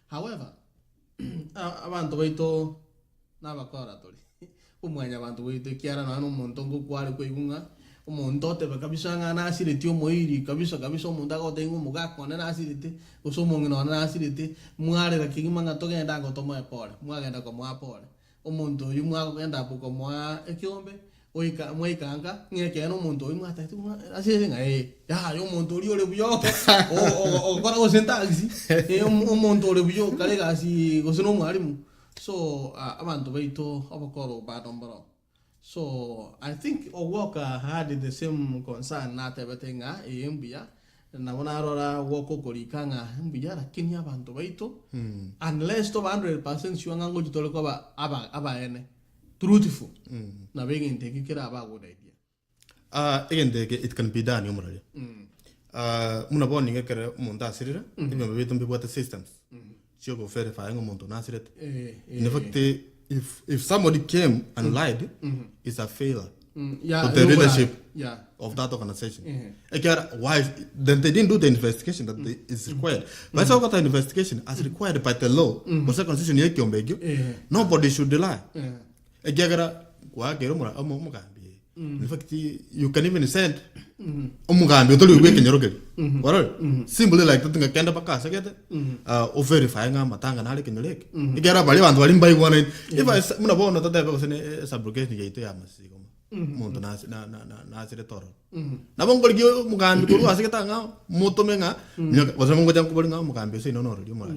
however abantu baito nabakora tori umwanya abantu baito kiara na umuntu ngokwari kwigunga umuntu otebe kabisa ngana asiriti omoiri kabisa umuntu agotenga umugakone na asiriti usomongino na asiriti mware la kigima ngatogenda ngotomo epole mwagenda ko mwapole umuntu uyu mwagenda buko mwa ekiombe oika mwaikanga ngeke no umuntu uyu mwatatu asire ngai ya yo umuntu uri ole buyo o kora o sentaxi umuntu ole buyo kale gasi gosino mwarimu so abantu baito abakoro badomboro. So I think Owoka had the same concern na tebetenga embia na bonarora woko kolikanga embia lakini abantu baito unless to 100% sure ngo jitole ko aba ene truthful na begin take kira aba good idea again it can be done umrale muna boni ngekere umuntu asirira ibyo bitu mbibwate systems sio go verify ngo umuntu nasirete in fact if somebody came and lied, it's a failure to the leadership of that organization. Why? Then they didn't do the investigation that is required. But so got an investigation as required by the law. Nobody should lie. In fact, you can even send umugambi to wake in your well, simply like the kenda bakasa get verifying a matanga nalik in the lake. You get up by one. If I want to that was an subrogation gate, I must see Montanas Nasir Toro. Nabongo give Mugambi to Asikatanga, Motomenga, was among the Mugambi, say no, you might.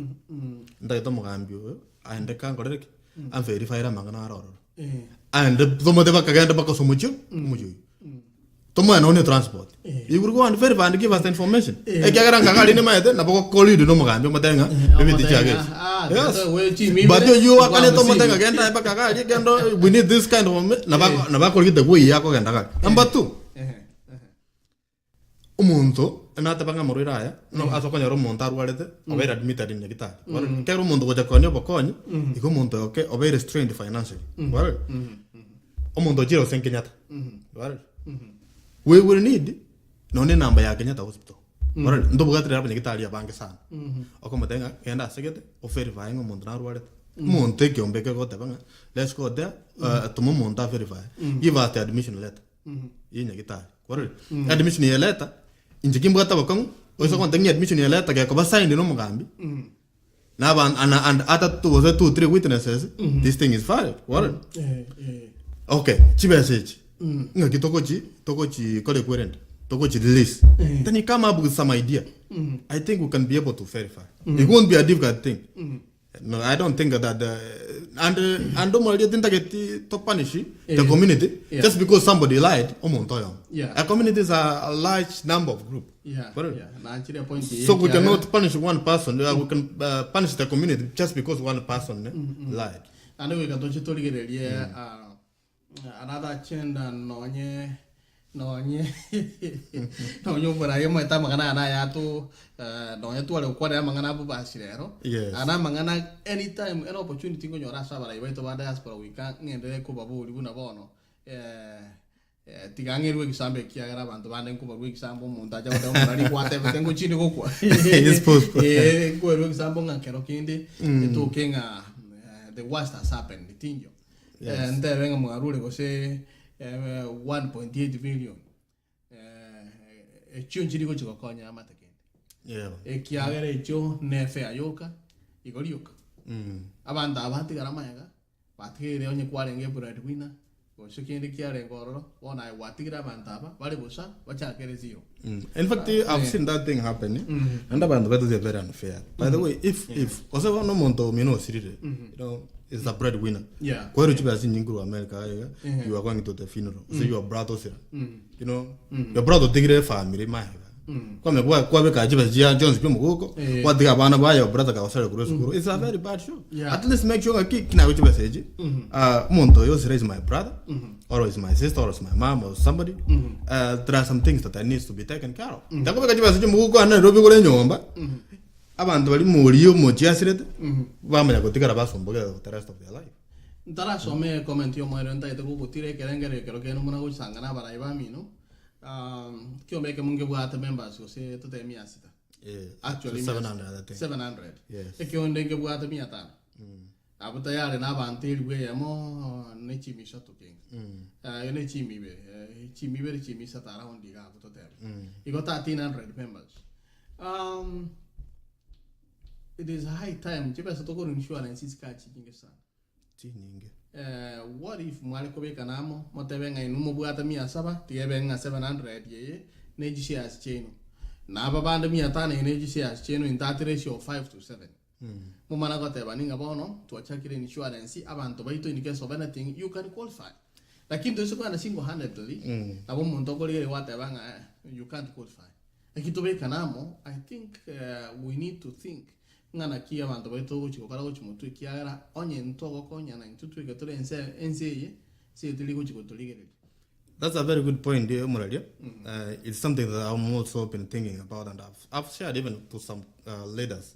Mugambi and the Kankorek and verify among an hour. And the Tomodeva Kaganda Bakosomuchu, Muju. Tomo and only transport. You will go and verify and give us the information. A Gagaranga in the matter, Nabo call you to Nomagan, Matanga, maybe the Jaggers. Yes, but you are going to Tomatanga again, we need this kind of Nabako get the way Yako and Daga. Number two Umunto, another Bangamoraya, no Asokanya Montar wallet, or admitted in the guitar. Well, Terumondo was a conyo bocon, Igumonto, okay, or very restrained financially. Well, Omondo Giro Sankinat. Well, we will need no number Yaganata hospital. Well, Dogat in Italia Bankasan. Or Comatenga, and I second, or verifying Montar wallet. Monte on Baker got the banger. Let's go there to Monta verify. Give us the admission letter in a guitar. Well, admission letter. In the Kimbata Wakong, also contain admission letter, Gakoba signed in Omogambi. Now, and other 2-3 witnesses, this thing is filed. What? Okay, Chibasage. Tokochi, Korequerent, Tokochi list. Then you come up with some idea. I think we can be able to verify. It won't be a difficult thing. No, I don't think that and don't think to punish the community just because somebody lied. A community is a large number of groups. So we cannot punish one person. We can punish the community just because one person lied. And we can touch it another chenda nonye para yo meta mangana na ya tu nonye tu wale kwa mangana bu basirero ana mangana anytime an opportunity ko nyora saba lai baito bada diaspora we can ngende ko babu libuna bono tigangeru example kia gara bantu bande ko babu example monta ja wata mari kwate tengo chini ko kwa ko example ngakero kindi to kenga the worst has happened tinjo and then venga mugarule ko se 1.8 billion chunchiri ko chiko konya amata kende kiagere echo nefe ayoka igorioka abanda abati garama yaga batigere onye kwarenge breadwinner go shikindi kiare ngoro ona watigira bantaba bali busha bachakere zero. In fact, I've seen that thing happening, and abantu betu is very unfair. By the way, if also no monto mino sirire, you know, is the breadwinner. Yeah. Kwa hiyo chibasi nyinguru America, you are going to the funeral. So your brother sira, you know, your brother tigire family mai. Kwa mekwa kwa beka chibasi ya Jones pimo kuko, kwa tiga bana ba your brother ka wasale kuro skuru. It's a very bad show. At least make sure kina chibasi eji. Monto yo sira is my brother, or is my sister, or is my mom, or somebody. There are some things that I need to be taken care of. Tako beka chibasi chimo kuko ane robi kule nyomba. Abantu bali muriyo mochiasirete bamanya kutikara basomboga the rest of their life. Ndara some comment yo moyo nta ito kutire kerengere kero keno muna kusangana baraiba mino. Kyo meke munge bwata members ko se to temi asita. Actually 700 I think. 700. Yes. Ekyo ndenge bwata 500. Abuta yale na bantiri bwe yamo ne chimisha to king. Yo ne chimibe chimisa tara hondiga abuto tebe. Iko 1300 members. It is high time. Chipesa toko insurance is catching sana. What if mwale kobe kanamo motebenga inumo bwata 700 tiyebenga 700 yeye neji shares cheno. Na babanda 500 neji shares cheno in that ratio of 5 to 7. Mumana ko teba ninga bono to achakire insurance abantu baito in case of anything you can qualify. Lakini to soko na single handedly abo muntu ko lele watebanga you can't qualify. Lakini to be kanamo I think we need to think ngana kia abantu baito guchiko kala guchimutu kiara onye ntogo konya na ntutu igatore enseye se tuli guchiko tuligere. That's a very good point there, Muralia. It's something that I'm also been thinking about, and I've shared even to some leaders.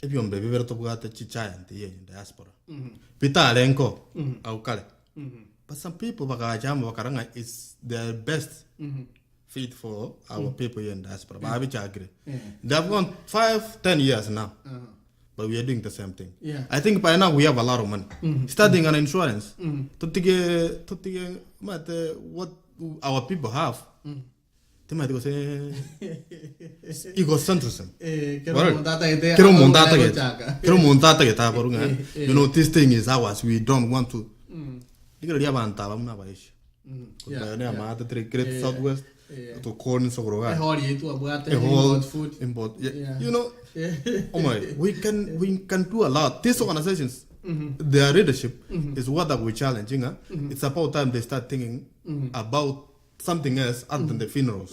If you baby very top got chichaya in diaspora. Pita lenko au kale. But some people bakajamba bakaranga is the best fit for our people here in diaspora. But I agree. They've gone 5-10 years now. But we are doing the same thing. I think by now we have a lot of money. Starting an insurance. To take what our people have. They might go say egocentrism. You know, this thing is ours. We don't want to. Southwest. To corn so import. You know, oh my, we can do a lot. These organizations, their leadership is what we're challenging. It's about time they start thinking about something else other than the funerals.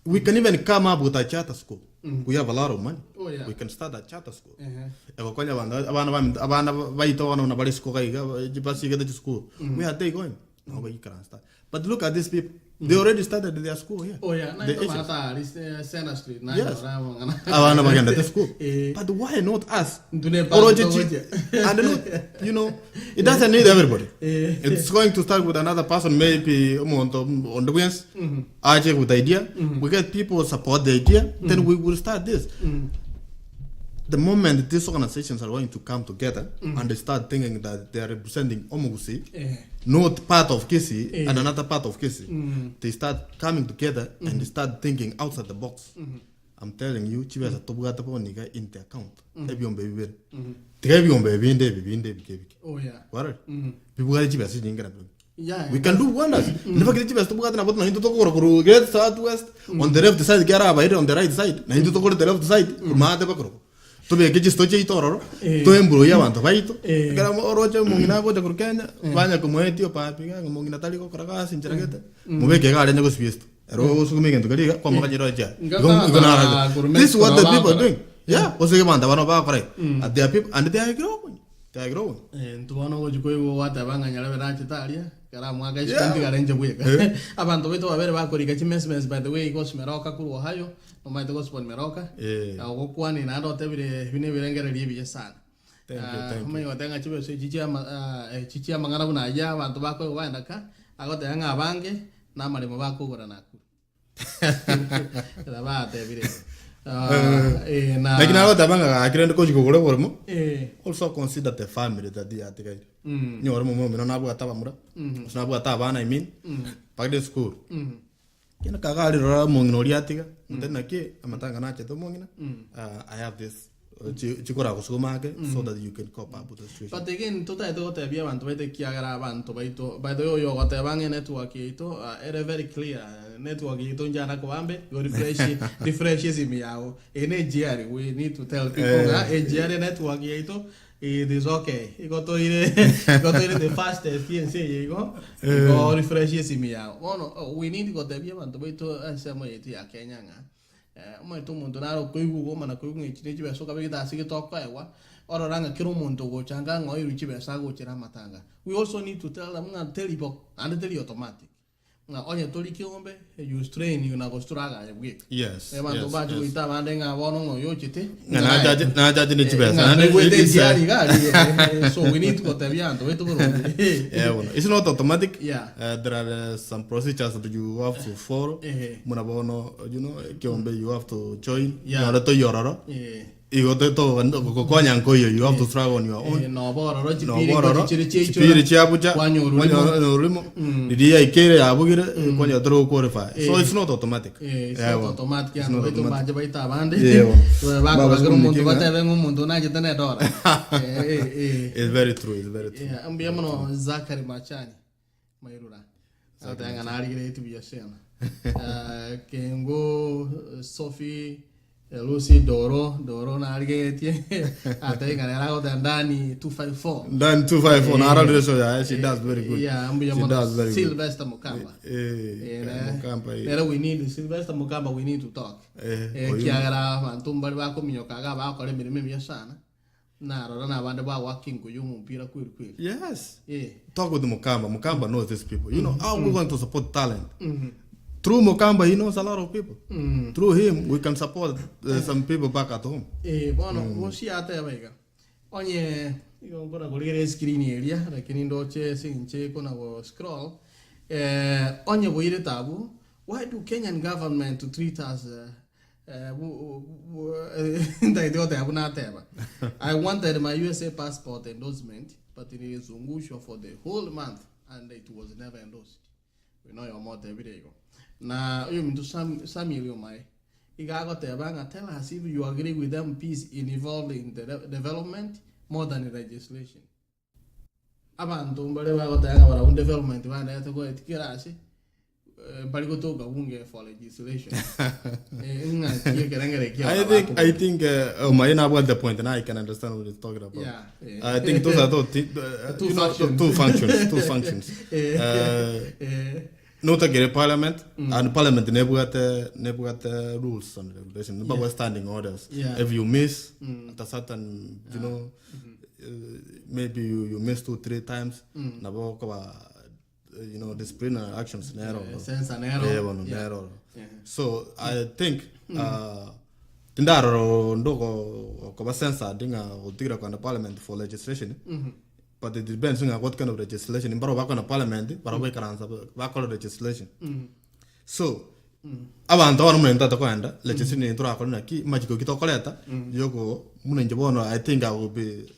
We can even come up with a charter school. We have a lot of money. We can start a charter school. Where are they going? No, you can't start. But look at these people. They already started their school here. Sena Street. Yes. The school. But why not us? And you know, it doesn't need everybody. It's going to start with another person, maybe on the wings. Ajay with the idea. We get people support the idea, then we will start this. The moment these organizations are going to come together and they start thinking that they are representing Abagusii, not part of Kisi and another part of Kisi, they start coming together and they start thinking outside the box. I'm telling you, Chibasa Tobugata Poniga in the account. Everyone baby. Everyone baby in David. Oh, yeah. What? People are Chibas in England. We can do wonders. Never get Chibas to Bugatan about Naito Tokoro, get southwest, on the left side, Garaba, on the right side, Naito Tokoro, the left side, Mata Bakro. To be a kitchen stoche toro, to embroya want to fight. Roger Munginago, the Kurkana, Vanya Community of Papiga, Munginatalico Caragas in Jaragata, Mubeke Garden was used. Rose making to Galia, Commander. This is what the people are doing. Yeah, was the one that one of our right. At their people, and they are growing. They are growing. And to one of you go what the Bang and Yaravanitalia, Karamaga is going to arrange a week. Abanto a very backward by the way, it goes Meroka, Ohio. No matter what's one Meroka, I walk one in adult every day. We never get a leave son. Thank you. May I thank you, Chichia Mangaruna, Yava, and tobacco, Wanaka. I got the younger bange, Namari Mabako, or Anaku. Every day. Like now, the Banga, I can't go to go also consider the family that they are together. Your moment, Nabu Tabamura, Snabu Taban, I mean, by the school. In a Kagari Mongoliatica, then I have this chikora kusumake so that you can cope up with the situation. But again, tota ito kote bia bantu baite kiagara bantu baito by the yo kote bange network ito era very clear network ito njana ko ambe go refresh simi yao ene GR we need to tell people that GR network ito it is okay. Iko to ire the fastest PNC go refresh simi yao. We need go te bia bantu baito asemo ito ya Kenya nga. Uma itu muntu naro kuigu mana kuigu ngichine chibe so kabiki ta sigi tokwa ewa oro ranga kiro muntu go changa ngoi richibe sago chira matanga. We also need to tell them nga tell you and tell you automatic nga onye toli kiombe you strain you na go straga ya week. Yes. E manto ba ju ita bande nga wono ngo yo chite na jaji ni chibe sa na we de diari ga so we need to go tabiando we to go. Yeah, bueno. It's not automatic. Yeah. There are some procedures that you have to follow. Muna bono, you know, kiombe you have to join. Yeah. No to yororo. Yeah. Igo to ko kwanya nkoyo you have to struggle on your own. No bororo chipiri chiabucha wanyo rimo didia ikere abugire kwanya tro qualify. So it's not automatic. It's not automatic. It's not automatic. Baita bande. Ba ko muntu batebe muntu na jitane dora. It's very true. It's very true. Yeah, ambiamono Zakari Machani. Mairura. Atanga na aligire tu biashara. Kengo Sophie Lucy Doro na aligete atanga na rago ndani 254 ndani 254 na arado so yeah, she does very good. Yeah, ambiamono Sylvester Mukamba. Mukamba. There we need Sylvester Mukamba, we need to talk. Kiagara mantumbali bako minyokaga bako le mirime yasana. Na rona bande ba working ku yumu mpira kweli. Yes. Yeah. Talk with Mukamba. Mukamba knows these people. You know how we want to support talent. Through Mukamba, he knows a lot of people. Through him, we can support some people back at home. Bueno, wosi ate abega. Onye, io mpora collegare screen area, lakini ndoche sinche kona go scroll. Onye boire tabu. Why do Kenyan government treat us I wanted my USA passport endorsement, but it is ungusho for the whole month and it was never endorsed. We know your mouth every day. Now you mean to some million my Igago Tebanga tell us if you agree with them peace involved in the development more than in legislation. Abantu mbalewa gotanga bara un development bana to go etikirasi. Baligotoga wunge for legislation. I think Mayana about the point and I can understand what he's talking about. Yeah. I think those are two functions. Not a parliament and parliament never got rules and regulations, never standing orders. Yeah. If you miss at a certain, you know, maybe you miss 2-3 times, you know, disciplinary actions sense an error. So I think tindaro ndoko kwa sensa dinga utira kwa parliament for legislation. But it depends on what kind of legislation. In Baro Bakana Parliament, Barabai Karansa, Bakolo legislation. So, abantu wanamuenda takwenda legislation intura kwa ki majiko kitokoleta yoko munenjebono. I think I will be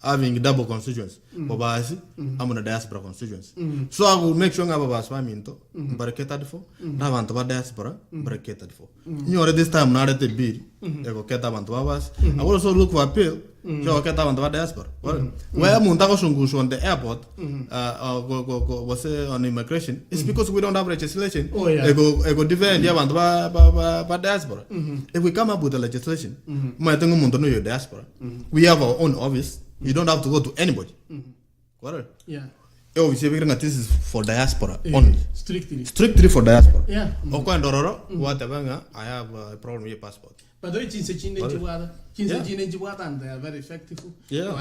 having double constituents babasi amuna diaspora constituents. So I will make sure nga babasi paminto baraketa difo na abantu ba diaspora baraketa difo. Nyore this time na rete bill eko keta abantu babasi. I will also look for appeal so keta abantu ba diaspora. Where munta ko shungusho on the airport was on immigration, it's because we don't have legislation. Ego defend abantu ba diaspora. If we come up with a legislation, maitengo munto no your diaspora. We have our own office. You don't have to go to anybody. Correct? Yeah. Oh, this is for diaspora only. Strictly for diaspora. Yeah. Whatever, I have a problem with your passport. But they are very effective. Yeah.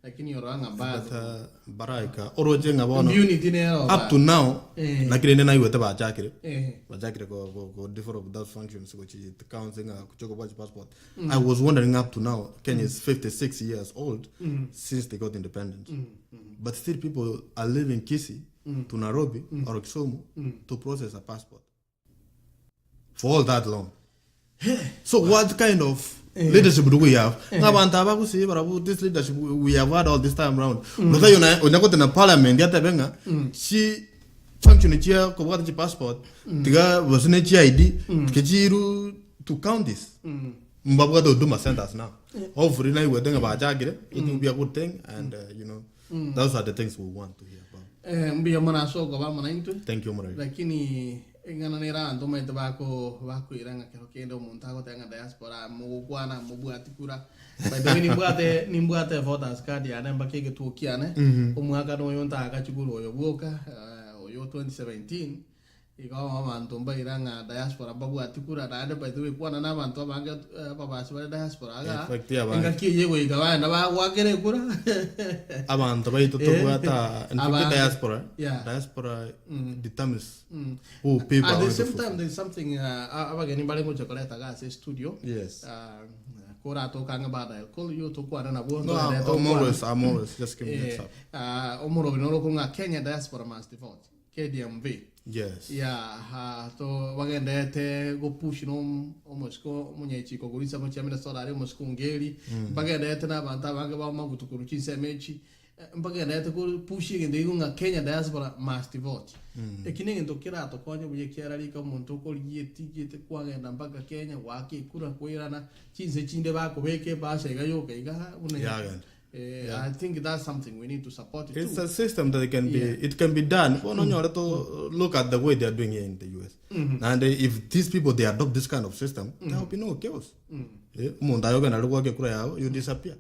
Lakini yoranga bad baraika orojenga bono immunity nero up to now lakini nena iwete ba jakire go different of those functions which is the counting kuchoko ba passport. I was wondering up to now Kenya is 56 years old since they got independence, but still people are leaving Kisii to Nairobi or Kisumu to process a passport for all that long. So what kind of leadership do we have ngabanta Abagusii barabu this leadership we have had all this time around no yona onyakote na parliament ya tabenga si function chia ko wata passport tiga wasine chi ID kejiru to count this mbabuga do duma centers now hopefully na we denga ba jagire it will be a good thing and you know those are the things we want to hear about mbia mana so ko ba mana into thank you Murai lakini ingana nera ndo mai bako iranga kero kendo muntago tenga diaspora mu kwana mu buati kura by the way ni mbwate voters card ya namba kege tuokiane umwaka no yonta akachukuru yo boka yo 2017 ikawa abantu iranga diaspora babuati kura dade by the way kwana na abantu abanga babasi ba diaspora aga ingakiye go ikawa na ba wagere kura abantu baito tubuata and diaspora determines who people at the same time there's something abageni bale mo chocolate ga studio yes kora to kanga bada call you to kwa na bo I'm always just give me heads up omoro binoro kunga Kenya diaspora must vote KDMV yes to wagendete go push no omosko munyechi ko gurisa mo chamira solare omosko ngeli bagendete na banta bange ba magutukuru chisemechi bagendete ko push ngende kunga Kenya diaspora must vote ekiningi ndokira to konye buye kiara rika muntu ko yeti kwagenda mpaka Kenya wake kura kwirana chinse chinde bako beke bashega yoke iga I think that's something we need to support it it's too. a system that it can be done to look at the way they are doing it in the US and if these people they adopt this kind of system there will be no chaos mundayo kana lugwa ke kura yao you disappear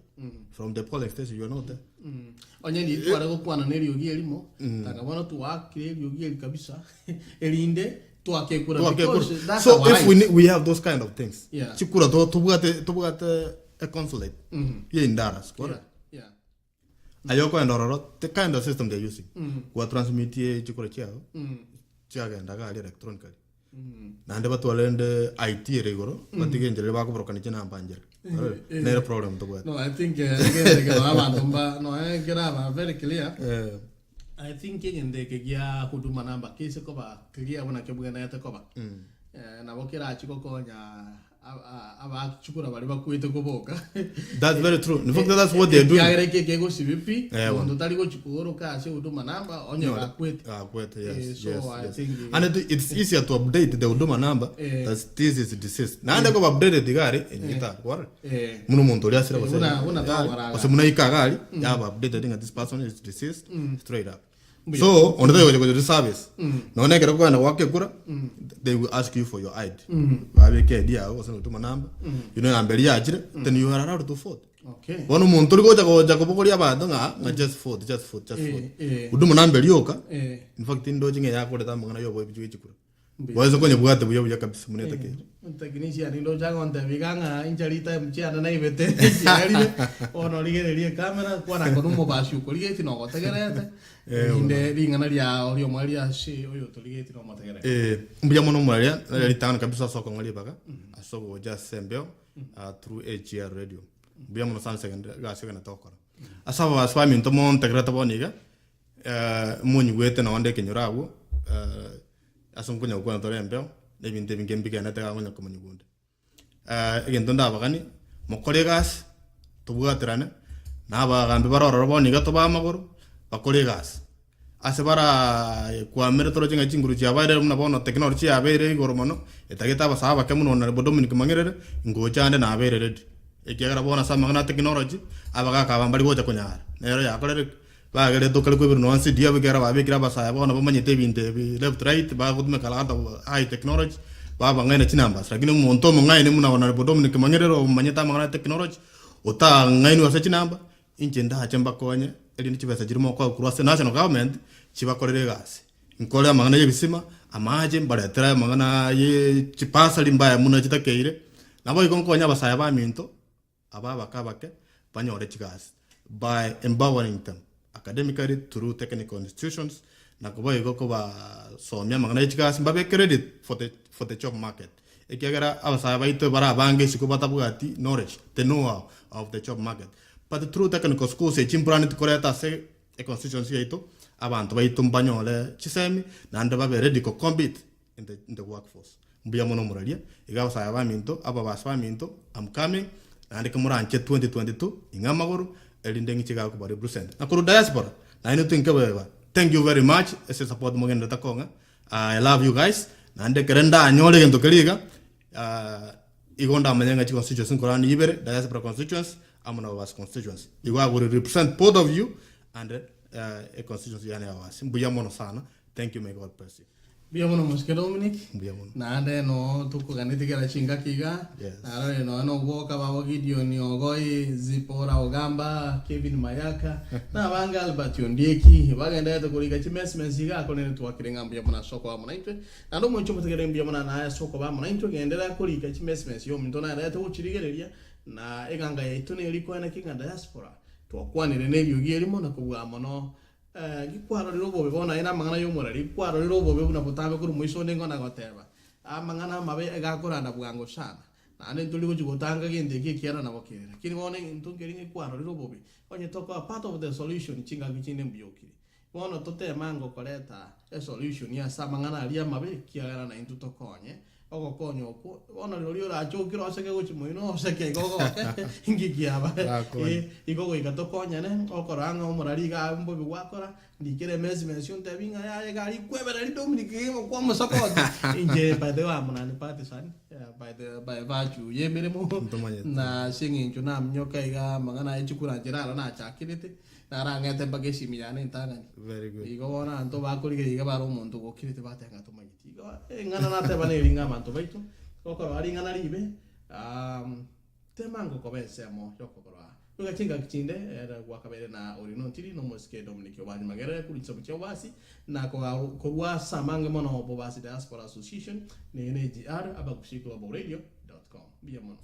from the polling station you are not there onye ni twara go kwana ne riogi elimo takabona tu akire riogi kabisa elinde tu akekura because that's so if we have those kind of things chikura to bugate a consulate here in Dallas ayoko endororo the kind of system they're using kwa transmit chikura chao chagenda ga electronically nande batwalende IT regoro batigenjere bako brokanije nambanjere no problem to no I think again the abantu no I very clear I think ngende ke ya huduma namba kese ko ba clear wana ke bugana yata ko ba na bokera chiko konya aba chukura bali bakwete kuboka that's very true in fact that's what they're doing ya ke go CVP ndo tali go chukuro ka se huduma namba onye bakwete yes I think and it's easier to update the huduma number that this is deceased na ndo ko update digari enyita kwara muno muntu ria sira una tawara ose muna ikagali ya update that this person is deceased straight up so on the service no negera kwa na wake kura they will ask you for your ID babe ke dia o so tuma number you know number ya ajire then you are allowed to vote okay wono muntu liko jako bokoria bantu nga just vote uduma number yoka in fact ndo jinge ya kore tamanga yo boy biju chikura wazo kwenye bugate buya kabisa muneta ke technician ndo jango ndabiganga injarita mchiana na ibete yali ono ligererie kamera kwa na konumo bashu ko ligeti no gotegerete inde lingana lya olio mwali ashi oyo to ligeti no motegerete mbuya mono mwali litana kabisa soko ngali baka asoko just sembeo through AGR radio mbuya mono san second ga second tokora asaba aswami ntomo integrate boniga munyi wete na wande kenyurawo asunkunya kwa ntorembeo nebinte bingembiga na taka ngonya komanyugunda egento ndabagani mokolegas tubugaterane naba gambe baroro boniga to ba maguru bakolegas ase bara kwa mere toro jinga chinguru chia baire muna bono technology ya baire goromono etageta basaba kemuno na Dominic Mangerere ngochande na baire red ekigara bona sama na technology abaga ka bambali gocha kunyara nero ya kolere bagere dokale ko birno ansi dia bigara babikira basaya bona bamanyete binte left right ba gudme kala high technology baba ngaina chinamba lakini monto ngaine muna wana Dominic Mangerere manyeta mangana technology ota ngaini wasa chinamba injenda chamba konye elini chibesa jirimo kwa kurwase national government chibakorere gasi nkole mangana yebisima amaje mbaletera mangana ye chipasa limbaya muna chitakeire nabo ikonkonya basaya ba minto ababa kabake banyore chigasi by empowering them academically through technical institutions na kuba igoko ba somya mangana chigasi mbabe credit for the job market ekigara abasaya baito bara bange sikubata bugati knowledge the know-how of the job market but through technical schools e chimbrani tikoreta se e constituency ito abantu baito mbanyole chisemi na ndo babe ready to compete in the workforce mbuya mono muralia igaba saya ba minto aba baswa minto I'm coming ande kamuranche 2022 ingamaguru elindeng chiga ko represent na kuru diaspora na ino think ba thank you very much ese support mo ngenda takonga I love you guys na ande kerenda anyole gento kaliga igonda manyanga chi constituency korani ibere diaspora constituency amuna was constituency igwa will represent both of you and a constituency yani was mbuya mono sana thank you may God bless you. Biamono muske Dominic. Biamono. Na ande no tuko ganiti kala chinga kiga. Na ro no woka babo Gideon Ogoi Zipora Ogamba Kevin Mayaka na banga Albert Ondieki bagenda to kulika chimesmesiga konene twakirenga biamona soko wa munaitwe. Na ndo mwencho mutegere biamona na soko ba munaitwe gendera kulika chimesmesi yo mintona na to uchirigereria na eganga yaitu ne liko na kinga diaspora. Twakwanire nebyo gierimo na kubwa mono gikwaro rirobo bebona ina mangana yo murari kwaro rirobo bebuna butabe kuri mwiso ndengo na goteba amangana mabe egakora na bwango sana na ne tuli go gotanga gende kiera na bokera kini wone ntungeri kwaro rirobo be onye toko part of the solution chinga gichinde mbiyokiri wono tote mango koleta a solution ya samangana alia mabe kiera na intu tokonye ogo konyo ko wono lori ora chokiro aseke go chimoino aseke gogo ingikiaba igogo ikatokonya ne okoranga omurari ga mbobi gwakora ndikere mention tabinga ya gari kwebera ri Dominic kwa musokoti inje by the way munani partisan by virtue yemere mo na singing chuna mnyoka iga mangana ichukura jirara na chakirite na rangete bagesi miyane ntangani very good igo na nto bakurige iga baro muntu gokirite batenga to magiti igo ngana na te bane ringa manto baito kokoro ari ngana ribe te mango kobense mo yokokoro luga chinga kichinde era gwakabere na orino tiri no moske Dominic obani Mangerere kuri tsobuche wasi na ko wasa mange mono bo basi diaspora association ne NGR Abagusii global radio.com biamono